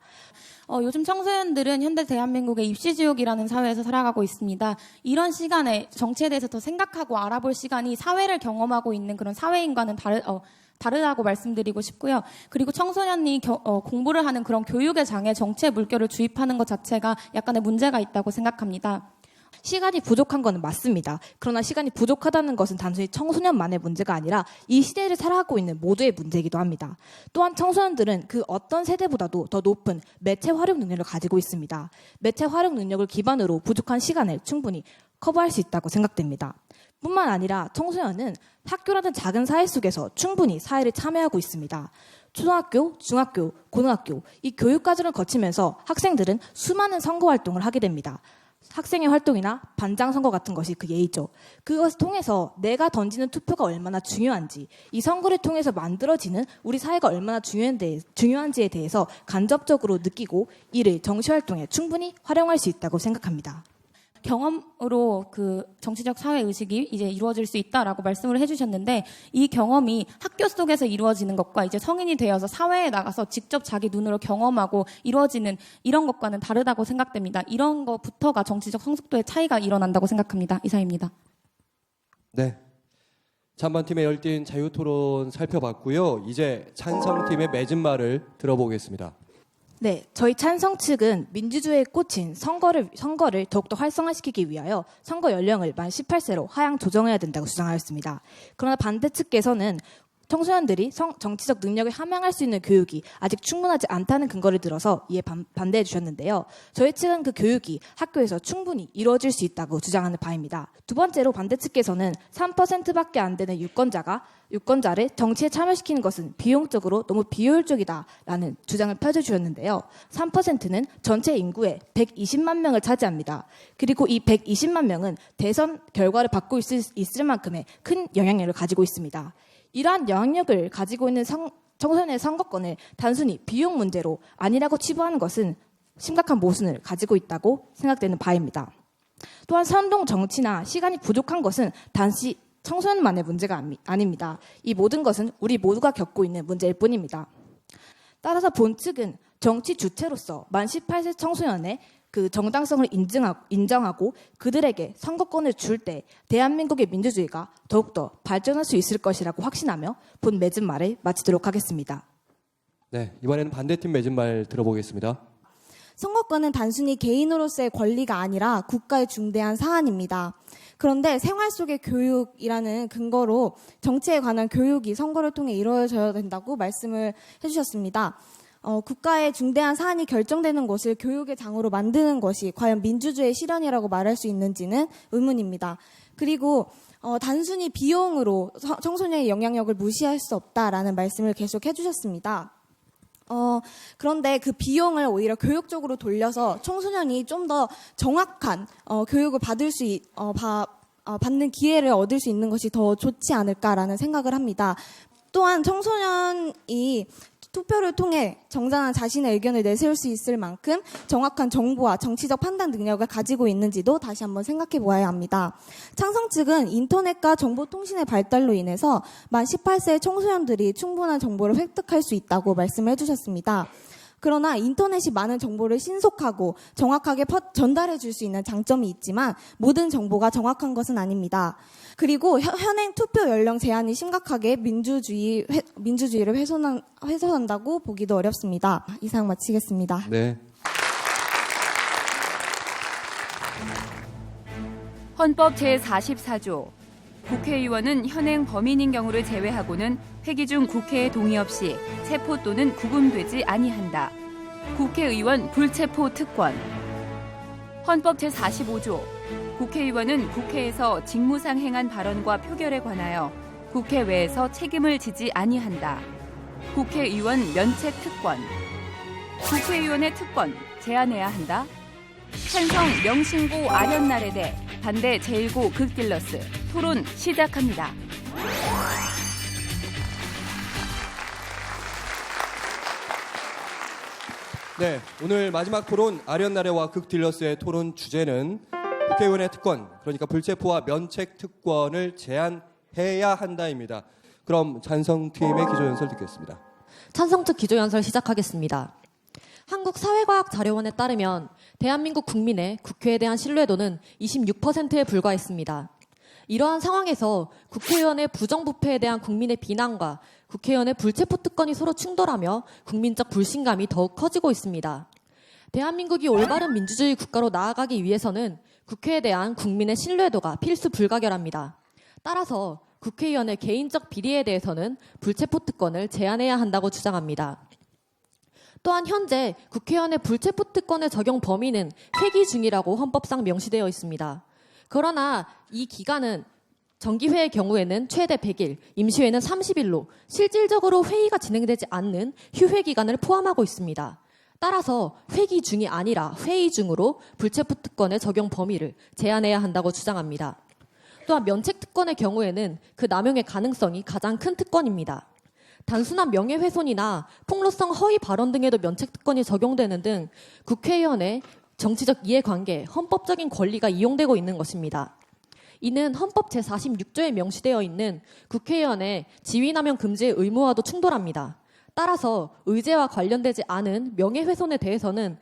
요즘 청소년들은 현대 대한민국의 입시지옥이라는 사회에서 살아가고 있습니다. 이런 시간에 정치에 대해서 더 생각하고 알아볼 시간이 사회를 경험하고 있는 그런 사회인과는 다르다고 말씀드리고 싶고요. 그리고 청소년이 공부를 하는 그런 교육의 장에 정치의 물결을 주입하는 것 자체가 약간의 문제가 있다고 생각합니다. 시간이 부족한 건 맞습니다. 그러나 시간이 부족하다는 것은 단순히 청소년만의 문제가 아니라 이 시대를 살아가고 있는 모두의 문제이기도 합니다. 또한 청소년들은 그 어떤 세대보다도 더 높은 매체 활용 능력을 가지고 있습니다. 매체 활용 능력을 기반으로 부족한 시간을 충분히 커버할 수 있다고 생각됩니다. 뿐만 아니라 청소년은 학교라는 작은 사회 속에서 충분히 사회를 참여하고 있습니다. 초등학교, 중학교, 고등학교 이 교육 과정을 거치면서 학생들은 수많은 선거 활동을 하게 됩니다. 학생의 활동이나 반장 선거 같은 것이 그 예의죠. 그것을 통해서 내가 던지는 투표가 얼마나 중요한지, 이 선거를 통해서 만들어지는 우리 사회가 얼마나 중요한지에 대해서 간접적으로 느끼고 이를 정치활동에 충분히 활용할 수 있다고 생각합니다. 경험으로 그 정치적 사회 의식이 이제 이루어질 수 있다라고 말씀을 해주셨는데 이 경험이 학교 속에서 이루어지는 것과 이제 성인이 되어서 사회에 나가서 직접 자기 눈으로 경험하고 이루어지는 이런 것과는 다르다고 생각됩니다. 이런 것부터가 정치적 성숙도의 차이가 일어난다고 생각합니다. 이상입니다. 네. 찬반팀의 열띤 자유토론 살펴봤고요. 이제 찬성팀의 맺은 말을 들어보겠습니다. 네, 저희 찬성 측은 민주주의의 꽃인 선거를 더욱더 활성화시키기 위하여 선거 연령을 만 18세로 하향 조정해야 된다고 주장하였습니다. 그러나 반대 측에서는 청소년들이 정치적 능력을 함양할 수 있는 교육이 아직 충분하지 않다는 근거를 들어서 이에 반대해 주셨는데요. 저희 측은 그 교육이 학교에서 충분히 이루어질 수 있다고 주장하는 바입니다. 두 번째로 반대 측에서는 3%밖에 안 되는 유권자를 정치에 참여시키는 것은 비용적으로 너무 비효율적이다라는 주장을 펼쳐주셨는데요. 3%는 전체 인구의 120만 명을 차지합니다. 그리고 이 120만 명은 대선 결과를 받고 있을 만큼의 큰 영향력을 가지고 있습니다. 이러한 영향력을 가지고 있는 청소년의 선거권을 단순히 비용 문제로 아니라고 치부하는 것은 심각한 모순을 가지고 있다고 생각되는 바입니다. 또한 선동 정치나 시간이 부족한 것은 단지 청소년만의 문제가 아닙니다. 이 모든 것은 우리 모두가 겪고 있는 문제일 뿐입니다. 따라서 본 측은 정치 주체로서 만 18세 청소년의 그 정당성을 인정하고 그들에게 선거권을 줄 때 대한민국의 민주주의가 더욱더 발전할 수 있을 것이라고 확신하며 본 맺은 말을 마치도록 하겠습니다. 네, 이번에는 반대팀 맺은 말 들어보겠습니다. 선거권은 단순히 개인으로서의 권리가 아니라 국가의 중대한 사안입니다. 그런데 생활 속의 교육이라는 근거로 정치에 관한 교육이 선거를 통해 이루어져야 된다고 말씀을 해주셨습니다. 국가의 중대한 사안이 결정되는 것을 교육의 장으로 만드는 것이 과연 민주주의의 실현이라고 말할 수 있는지는 의문입니다. 그리고 단순히 비용으로 청소년의 영향력을 무시할 수 없다라는 말씀을 계속 해주셨습니다. 그런데 그 비용을 오히려 교육적으로 돌려서 청소년이 좀 더 정확한 교육을 받는 기회를 얻을 수 있는 것이 더 좋지 않을까라는 생각을 합니다. 또한 청소년이 투표를 통해 정당한 자신의 의견을 내세울 수 있을 만큼 정확한 정보와 정치적 판단 능력을 가지고 있는지도 다시 한번 생각해 보아야 합니다. 창성 측은 인터넷과 정보통신의 발달로 인해서 만 18세의 청소년들이 충분한 정보를 획득할 수 있다고 말씀을 해주셨습니다. 그러나 인터넷이 많은 정보를 신속하고 정확하게 전달해 줄 수 있는 장점이 있지만 모든 정보가 정확한 것은 아닙니다. 그리고 현행 투표 연령 제한이 심각하게 민주주의를 훼손한다고 보기도 어렵습니다. 이상 마치겠습니다. 네. 헌법 제44조 국회의원은 현행 범인인 경우를 제외하고는 회기 중 국회의 동의 없이 체포 또는 구금되지 아니한다. 국회의원 불체포 특권. 헌법 제45조 국회의원은 국회에서 직무상 행한 발언과 표결에 관하여 국회 외에서 책임을 지지 아니한다. 국회의원 면책 특권. 국회의원의 특권 제한해야 한다. 찬성 명신고 아련날에 대 반대 제1고 극딜러스 토론 시작합니다. 네, 오늘 마지막 토론 아련나래와 극딜러스의 토론 주제는 국회의원의 특권, 그러니까 불체포와 면책 특권을 제한해야 한다입니다. 그럼 찬성팀의 기조연설 듣겠습니다. 찬성특 기조연설 시작하겠습니다. 한국사회과학자료원에 따르면 대한민국 국민의 국회에 대한 신뢰도는 26%에 불과했습니다. 이러한 상황에서 국회의원의 부정부패에 대한 국민의 비난과 국회의원의 불체포 특권이 서로 충돌하며 국민적 불신감이 더욱 커지고 있습니다. 대한민국이 올바른 민주주의 국가로 나아가기 위해서는 국회에 대한 국민의 신뢰도가 필수 불가결합니다. 따라서 국회의원의 개인적 비리에 대해서는 불체포 특권을 제한해야 한다고 주장합니다. 또한 현재 국회의원의 불체포 특권의 적용 범위는 회기 중이라고 헌법상 명시되어 있습니다. 그러나 이 기간은 정기회의 경우에는 최대 100일, 임시회는 30일로 실질적으로 회의가 진행되지 않는 휴회 기간을 포함하고 있습니다. 따라서 회기 중이 아니라 회의 중으로 불체포 특권의 적용 범위를 제한해야 한다고 주장합니다. 또한 면책 특권의 경우에는 그 남용의 가능성이 가장 큰 특권입니다. 단순한 명예훼손이나 폭로성 허위 발언 등에도 면책 특권이 적용되는 등 국회의원의 정치적 이해관계, 헌법적인 권리가 이용되고 있는 것입니다. 이는 헌법 제46조에 명시되어 있는 국회의원의 지위남용 금지의 의무와도 충돌합니다. 따라서 의제와 관련되지 않은 명예훼손에 대해서는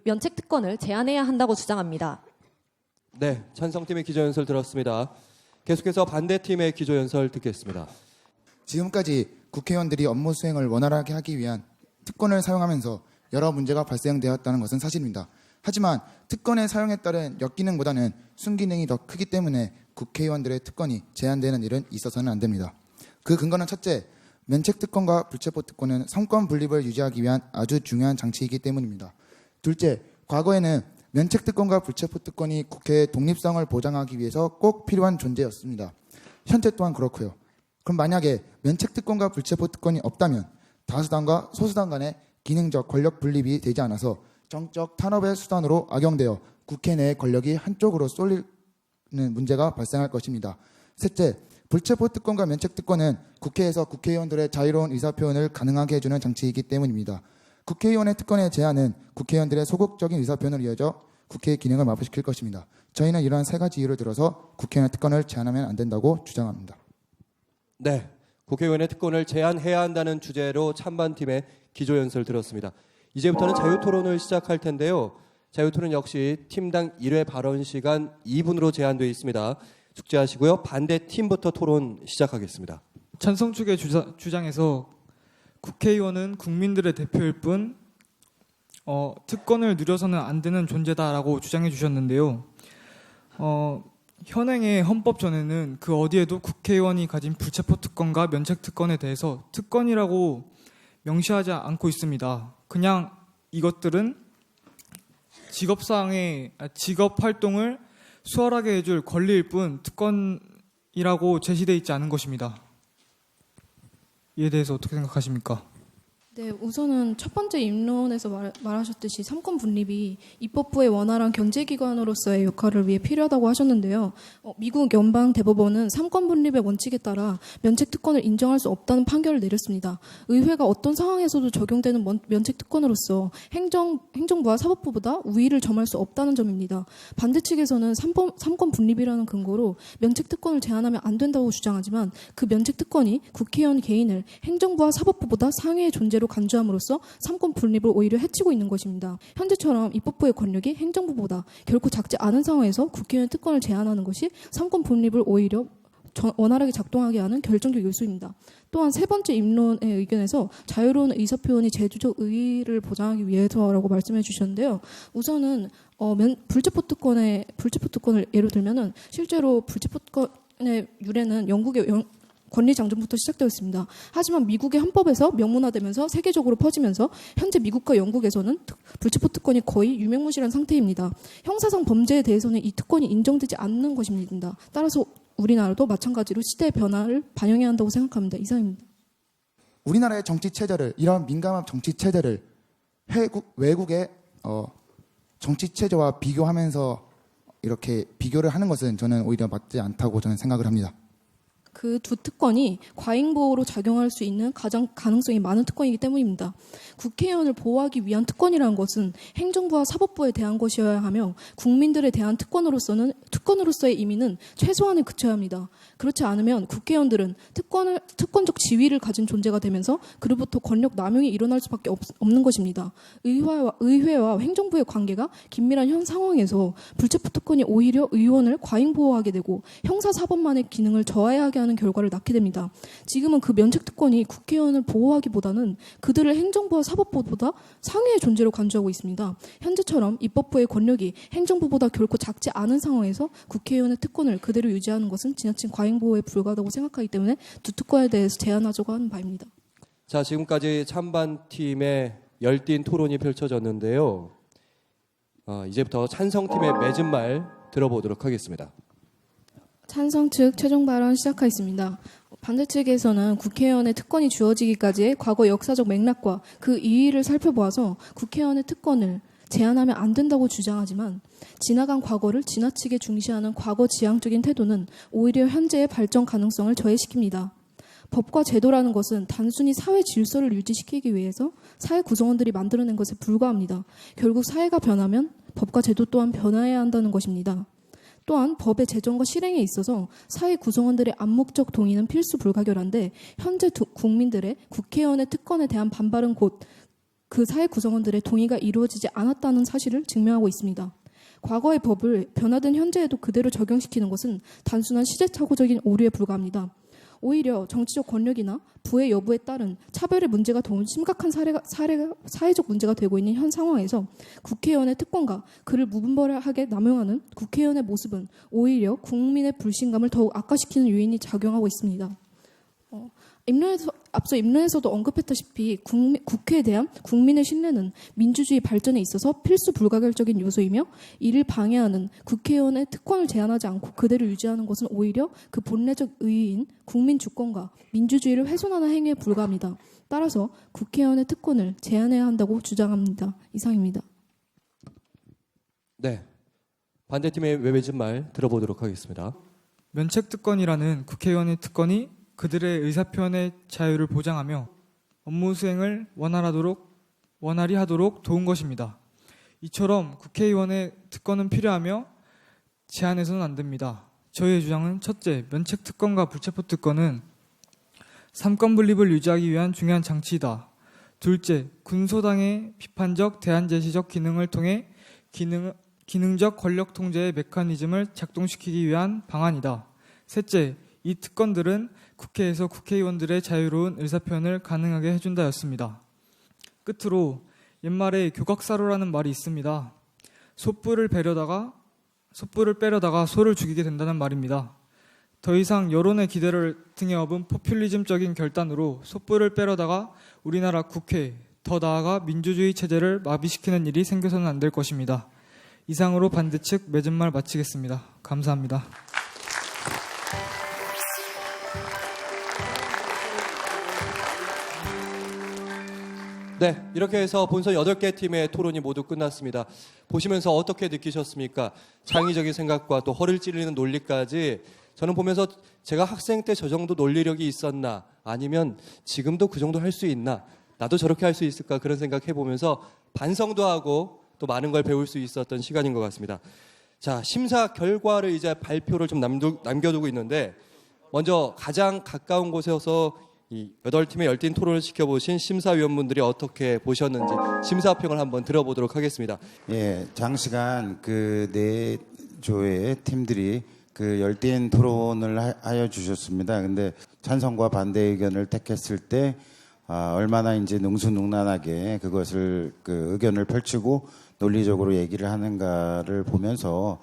면책 특권을 제한해야 한다고 주장합니다. 네, 찬성팀의 기조연설 들었습니다. 계속해서 반대팀의 기조연설 듣겠습니다. 지금까지 국회의원들이 업무 수행을 원활하게 하기 위한 특권을 사용하면서 여러 문제가 발생되었다는 것은 사실입니다. 하지만 특권의 사용에 따른 역기능보다는 순기능이 더 크기 때문에 국회의원들의 특권이 제한되는 일은 있어서는 안 됩니다. 그 근거는 첫째, 면책 특권과 불체포 특권은 성권 분립을 유지하기 위한 아주 중요한 장치이기 때문입니다. 둘째, 과거에는 면책 특권과 불체포 특권이 국회의 독립성을 보장하기 위해서 꼭 필요한 존재였습니다. 현재 또한 그렇고요. 그럼 만약에 면책 특권과 불체포 특권이 없다면 다수당과 소수당 간의 기능적 권력 분립이 되지 않아서 정적 탄압의 수단으로 악용되어 국회 내의 권력이 한쪽으로 쏠리는 문제가 발생할 것입니다. 셋째, 불체포 특권과 면책 특권은 국회에서 국회의원들의 자유로운 의사표현을 가능하게 해주는 장치이기 때문입니다. 국회의원의 특권의 제한은 국회의원들의 소극적인 의사표현을 이어져 국회의 기능을 마비시킬 것입니다. 저희는 이러한 세 가지 이유를 들어서 국회의원의 특권을 제한하면 안 된다고 주장합니다. 네, 국회의원의 특권을 제한해야 한다는 주제로 찬반팀의 기조연설 들었습니다. 이제부터는 자유토론을 시작할 텐데요. 자유토론 역시 팀당 1회 발언 시간 2분으로 제한되어 있습니다. 숙지하시고요. 반대팀부터 토론 시작하겠습니다. 찬성 측의 주장에서 국회의원은 국민들의 대표일 뿐 특권을 누려서는 안 되는 존재다라고 주장해 주셨는데요. 현행의 헌법전에는 그 어디에도 국회의원이 가진 불체포 특권과 면책 특권에 대해서 특권이라고 명시하지 않고 있습니다. 그냥 이것들은 직업 활동을 수월하게 해줄 권리일 뿐 특권이라고 제시되어 있지 않은 것입니다. 이에 대해서 어떻게 생각하십니까? 네, 우선은 첫 번째 입론에서 말하셨듯이 삼권 분립이 입법부의 원활한 경제기관으로서의 역할을 위해 필요하다고 하셨는데요. 미국 연방 대법원은 삼권 분립의 원칙에 따라 면책 특권을 인정할 수 없다는 판결을 내렸습니다. 의회가 어떤 상황에서도 적용되는 면책 특권으로서 행정부와 사법부보다 우위를 점할 수 없다는 점입니다. 반대 측에서는 삼권 분립이라는 근거로 면책 특권을 제한하면 안 된다고 주장하지만 그 면책 특권이 국회의원 개인을 행정부와 사법부보다 상위의 존재로 간주함으로써 삼권 분립을 오히려 해치고 있는 것입니다. 현재처럼 입법부의 권력이 행정부보다 결코 작지 않은 상황에서 국회의원 특권을 제한하는 것이 삼권 분립을 오히려 원활하게 작동하게 하는 결정적 요소입니다. 또한 세 번째 입론의 의견에서 자유로운 의사표현이 제도적 의의를 보장하기 위해서라고 말씀해 주셨는데요. 우선은 불체포 특권을 예로 들면은 실제로 불체포 특권의 유래는 영국의 권리장전부터 시작되었습니다. 하지만 미국의 헌법에서 명문화되면서 세계적으로 퍼지면서 현재 미국과 영국에서는 불체포 특권이 거의 유명무실한 상태입니다. 형사상 범죄에 대해서는 이 특권이 인정되지 않는 것입니다. 따라서 우리나라도 마찬가지로 시대의 변화를 반영해야 한다고 생각합니다. 이상입니다. 우리나라의 정치 체제를, 이런 민감한 정치 체제를 외국의 정치 체제와 비교하면서 이렇게 비교를 하는 것은 저는 오히려 맞지 않다고 저는 생각을 합니다. 그 두 특권이 과잉보호로 작용할 수 있는 가장 가능성이 많은 특권이기 때문입니다. 국회의원을 보호하기 위한 특권이라는 것은 행정부와 사법부에 대한 것이어야 하며 국민들에 대한 특권으로서의 의미는 최소한에 그쳐야 합니다. 그렇지 않으면 국회의원들은 특권적 지위를 가진 존재가 되면서 그로부터 권력 남용이 일어날 수밖에 없는 것입니다. 의회와 행정부의 관계가 긴밀한 현 상황에서 불체포 특권이 오히려 의원을 과잉보호하게 되고 형사사법만의 기능을 저하하게 하는 결과를 낳게 됩니다. 지금은 그 면책 특권이 국회의원을 보호하기보다는 그들을 행정부와 사법부보다 상위의 존재로 간주하고 있습니다. 현재처럼 입법부의 권력이 행정부보다 결코 작지 않은 상황에서 국회의원의 특권을 그대로 유지하는 것은 지나친 과잉보호에 불과하다고 생각하기 때문에 두 특권에 대해서 제안하자고 하는 바입니다. 자, 지금까지 찬반팀의 열띤 토론이 펼쳐졌는데요. 이제부터 찬성팀의 맺은 말 들어보도록 하겠습니다. 찬성 측 최종 발언 시작하겠습니다. 반대 측에서는 국회의원의 특권이 주어지기까지의 과거 역사적 맥락과 그 이의를 살펴보아서 국회의원의 특권을 제한하면 안 된다고 주장하지만 지나간 과거를 지나치게 중시하는 과거 지향적인 태도는 오히려 현재의 발전 가능성을 저해시킵니다. 법과 제도라는 것은 단순히 사회 질서를 유지시키기 위해서 사회 구성원들이 만들어낸 것에 불과합니다. 결국 사회가 변하면 법과 제도 또한 변화해야 한다는 것입니다. 또한 법의 제정과 실행에 있어서 사회 구성원들의 암묵적 동의는 필수 불가결한데 현재 국민들의 국회의원의 특권에 대한 반발은 곧 그 사회 구성원들의 동의가 이루어지지 않았다는 사실을 증명하고 있습니다. 과거의 법을 변화된 현재에도 그대로 적용시키는 것은 단순한 시대착오적인 오류에 불과합니다. 오히려 정치적 권력이나 부의 여부에 따른 차별의 문제가 더 심각한 사회적 문제가 되고 있는 현 상황에서 국회의원의 특권과 그를 무분별하게 남용하는 국회의원의 모습은 오히려 국민의 불신감을 더욱 악화시키는 요인이 작용하고 있습니다. 앞서 입론에서도 언급했다시피 국회에 대한 국민의 신뢰는 민주주의 발전에 있어서 필수 불가결적인 요소이며 이를 방해하는 국회의원의 특권을 제한하지 않고 그대로 유지하는 것은 오히려 그 본래적 의의인 국민 주권과 민주주의를 훼손하는 행위에 불과합니다. 따라서 국회의원의 특권을 제한해야 한다고 주장합니다. 이상입니다. 네, 반대팀의 외매진 말 들어보도록 하겠습니다. 면책 특권이라는 국회의원의 특권이 그들의 의사표현의 자유를 보장하며 업무 수행을 원활히 하도록 도운 것입니다. 이처럼 국회의원의 특권은 필요하며 제한해서는 안 됩니다. 저희의 주장은 첫째, 면책 특권과 불체포 특권은 삼권 분립을 유지하기 위한 중요한 장치이다. 둘째, 군소당의 비판적 대안 제시적 기능을 통해 기능적 권력 통제의 메커니즘을 작동시키기 위한 방안이다. 셋째, 이 특권들은 국회에서 국회의원들의 자유로운 의사표현을 가능하게 해준다였습니다. 끝으로 옛말에 교각사로라는 말이 있습니다. 솥불을 빼려다가 소를 죽이게 된다는 말입니다. 더 이상 여론의 기대를 등에 업은 포퓰리즘적인 결단으로 솥불을 빼려다가 우리나라 국회, 더 나아가 민주주의 체제를 마비시키는 일이 생겨서는 안 될 것입니다. 이상으로 반대 측 맺은 말 마치겠습니다. 감사합니다. 네, 이렇게 해서 본선 8개 팀의 토론이 모두 끝났습니다. 보시면서 어떻게 느끼셨습니까? 창의적인 생각과 또 허를 찌르는 논리까지 저는 보면서 제가 학생 때 저 정도 논리력이 있었나, 아니면 지금도 그 정도 할 수 있나, 나도 저렇게 할 수 있을까, 그런 생각해보면서 반성도 하고 또 많은 걸 배울 수 있었던 시간인 것 같습니다. 자, 심사 결과를 이제 발표를 좀 남겨두고 있는데, 먼저 가장 가까운 곳에서 이 8팀의 열띤 토론을 지켜보신 심사위원분들이 어떻게 보셨는지 심사평을 한번 들어보도록 하겠습니다. 예, 장시간 그 네 조의 팀들이 그 열띤 토론을 하여 주셨습니다. 근데 찬성과 반대 의견을 택했을 때 얼마나 이제 능수능란하게 그것을 그 의견을 펼치고 논리적으로 얘기를 하는가를 보면서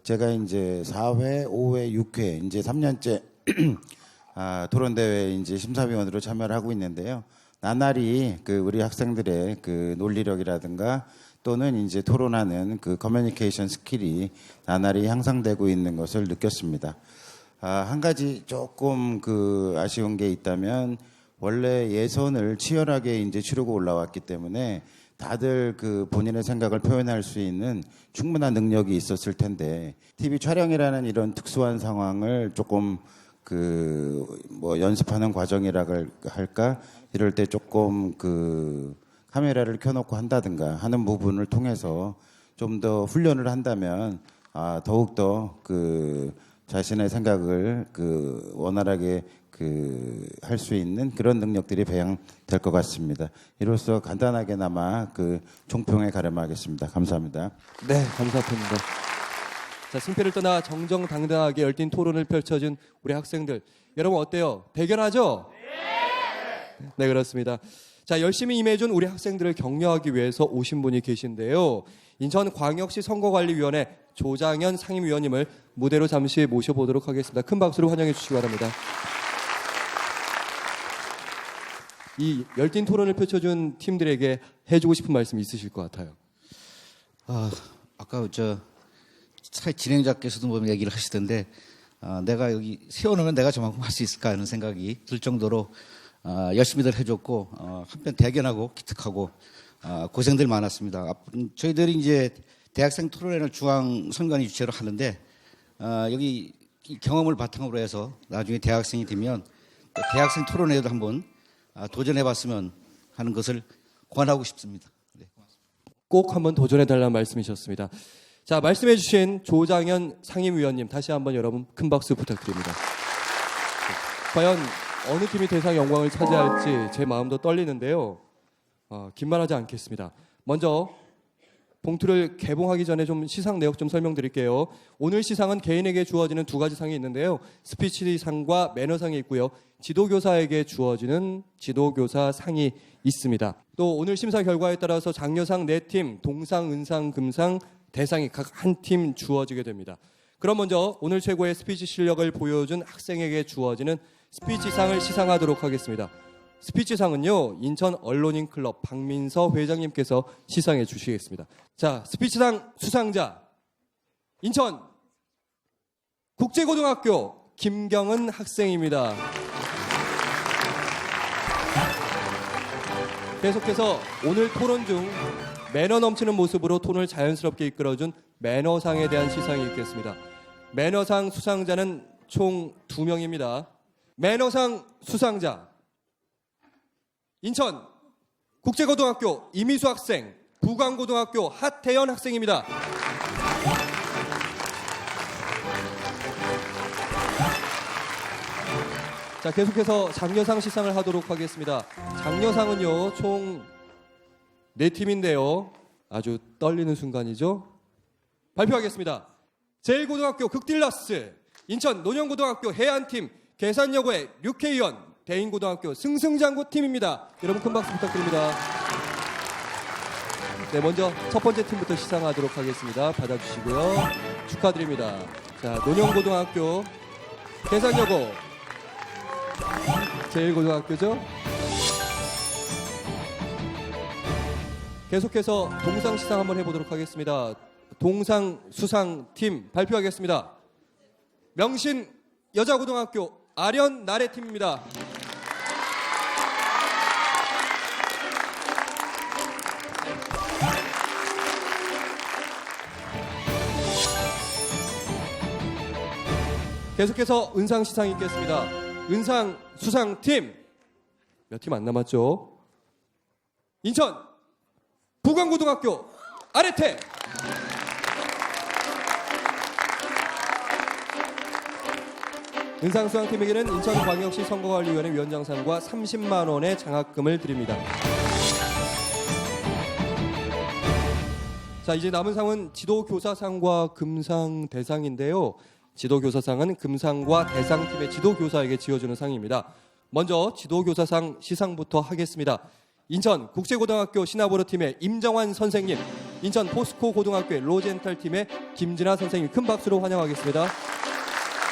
제가 이제 4회, 5회, 6회 이제 3년째 토론대회 이제 심사위원으로 참여를 하고 있는데요. 나날이 그 우리 학생들의 그 논리력이라든가 또는 이제 토론하는 그 커뮤니케이션 스킬이 나날이 향상되고 있는 것을 느꼈습니다. 한 가지 조금 그 아쉬운 게 있다면 원래 예선을 치열하게 이제 치르고 올라왔기 때문에 다들 그 본인의 생각을 표현할 수 있는 충분한 능력이 있었을 텐데 TV 촬영이라는 이런 특수한 상황을 조금 그 뭐 연습하는 과정이라고 할까 이럴 때 조금 그 카메라를 켜놓고 한다든가 하는 부분을 통해서 좀 더 훈련을 한다면 더욱더 그 자신의 생각을 그 원활하게 그 할 수 있는 그런 능력들이 배양될 것 같습니다. 이로써 간단하게나마 그 총평에 가름하겠습니다. 감사합니다. 네, 감사합니다. 자, 승패를 떠나 정정당당하게 열띤 토론을 펼쳐준 우리 학생들, 여러분 어때요? 대견하죠? 네, 그렇습니다. 자, 열심히 임해준 우리 학생들을 격려하기 위해서 오신 분이 계신데요. 인천광역시 선거관리위원회 조장현 상임위원님을 무대로 잠시 모셔보도록 하겠습니다. 큰 박수로 환영해 주시기 바랍니다. 이 열띤 토론을 펼쳐준 팀들에게 해주고 싶은 말씀 있으실 것 같아요. 아까 진행자께서도 뭐 얘기를 하시던데 내가 여기 세워놓으면 내가 저만큼 할 수 있을까 하는 생각이 들 정도로 열심히들 해줬고 한편 대견하고 기특하고 고생들 많았습니다. 저희들이 이제 대학생 토론회를 중앙선관위 주최로 하는데 여기 이 경험을 바탕으로 해서 나중에 대학생이 되면 대학생 토론회도 한번 도전해봤으면 하는 것을 권하고 싶습니다. 네, 꼭 한번 도전해달라는 말씀이셨습니다. 자, 말씀해주신 조장현 상임위원님 다시 한번 여러분 큰 박수 부탁드립니다. 과연 어느 팀이 대상 영광을 차지할지 제 마음도 떨리는데요. 긴말하지 않겠습니다. 먼저 봉투를 개봉하기 전에 좀 시상 내역 좀 설명드릴게요. 오늘 시상은 개인에게 주어지는 2가지 상이 있는데요. 스피치상과 매너상이 있고요. 지도교사에게 주어지는 지도교사 상이 있습니다. 또 오늘 심사 결과에 따라서 장려상 4팀, 동상, 은상, 금상, 대상이 각 한 팀 주어지게 됩니다. 그럼 먼저 오늘 최고의 스피치 실력을 보여준 학생에게 주어지는 스피치상을 시상하도록 하겠습니다. 스피치상은요, 인천 언론인클럽 박민서 회장님께서 시상해 주시겠습니다. 자, 스피치상 수상자 인천 국제고등학교 김경은 학생입니다. 계속해서 오늘 토론 중 매너 넘치는 모습으로 톤을 자연스럽게 이끌어준 매너상에 대한 시상이 있겠습니다. 매너상 수상자는 총 2명입니다. 매너상 수상자 인천 국제고등학교 이미수 학생, 부광고등학교 하태연 학생입니다. 자, 계속해서 장려상 시상을 하도록 하겠습니다. 장려상은요, 총 4팀인데요. 아주 떨리는 순간이죠. 발표하겠습니다. 제1고등학교 극딜러스, 인천 논현고등학교 해안팀, 계산여고의 류케이원, 대인고등학교 승승장구팀입니다. 여러분 큰 박수 부탁드립니다. 네, 먼저 첫 번째 팀부터 시상하도록 하겠습니다. 받아주시고요. 축하드립니다. 자, 논현고등학교, 계산여고, 제1고등학교죠. 계속해서 동상 시상 한번 해보도록 하겠습니다. 동상 수상팀 발표하겠습니다. 명신 여자고등학교 아련 나래팀입니다. 계속해서 은상 시상이 있겠습니다. 은상 수상팀 몇 팀 안 남았죠? 인천 부광고등학교 아래태. 은상 수상팀에게는 인천광역시 선거관리위원회 위원장상과 30만 원의 장학금을 드립니다. 자, 이제 남은 상은 지도교사상과 금상대상인데요. 지도교사상은 금상과 대상팀의 지도교사에게 지어주는 상입니다. 먼저 지도교사상 시상부터 하겠습니다. 인천 국제고등학교 시나보르팀의 임정환 선생님, 인천 포스코 고등학교의 로젠탈팀의 김진아 선생님 큰 박수로 환영하겠습니다.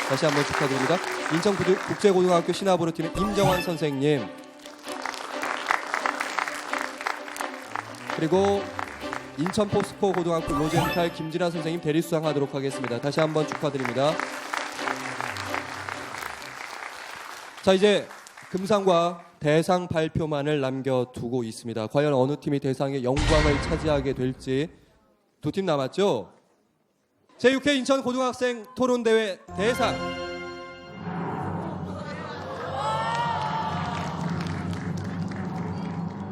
다시 한번 축하드립니다. 인천 국제고등학교 시나보르팀의 임정환 선생님, 그리고 인천 포스코 고등학교 로젠탈 김진아 선생님 대리수상하도록 하겠습니다. 다시 한번 축하드립니다. 자, 이제 금상과 대상 발표만을 남겨두고 있습니다. 과연 어느 팀이 대상의 영광을 차지하게 될지. 두 팀 남았죠? 제6회 인천 고등학생 토론대회 대상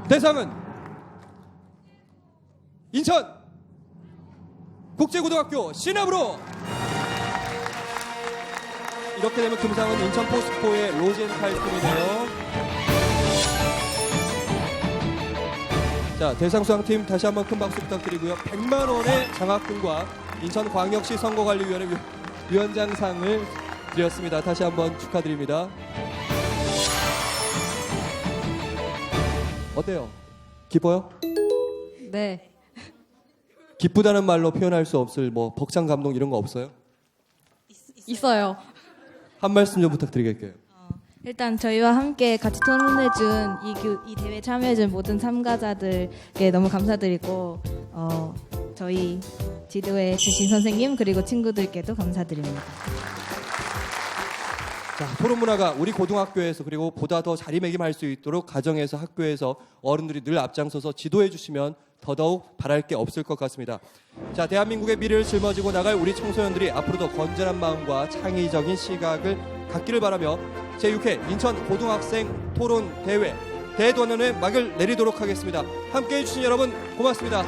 대상은 인천 국제고등학교 시나브로. 이렇게 되면 금상은 인천 포스코의 로젠탈 팀이네요. 자, 대상 수상팀 다시 한번 큰 박수 부탁드리고요. 100만 원의 장학금과 인천광역시 선거관리위원회 위원장상을 드렸습니다. 다시 한번 축하드립니다. 어때요? 기뻐요? 네. 기쁘다는 말로 표현할 수 없을 뭐 벅찬 감동 이런 거 없어요? 있어요. 한 말씀 좀 부탁드리겠게요. 일단 저희와 함께 같이 토론해준 이 대회 참여해준 모든 참가자들께 너무 감사드리고 저희 지도해 주신 선생님 그리고 친구들께도 감사드립니다. 자, 토론 문화가 우리 고등학교에서 그리고 보다 더 자리매김할 수 있도록 가정에서 학교에서 어른들이 늘 앞장서서 지도해 주시면 더더욱 바랄 게 없을 것 같습니다. 자, 대한민국의 미래를 짊어지고 나갈 우리 청소년들이 앞으로도 건전한 마음과 창의적인 시각을 갖기를 바라며 제6회 인천 고등학생 토론 대회 대도원의 막을 내리도록 하겠습니다. 함께해 주신 여러분 고맙습니다.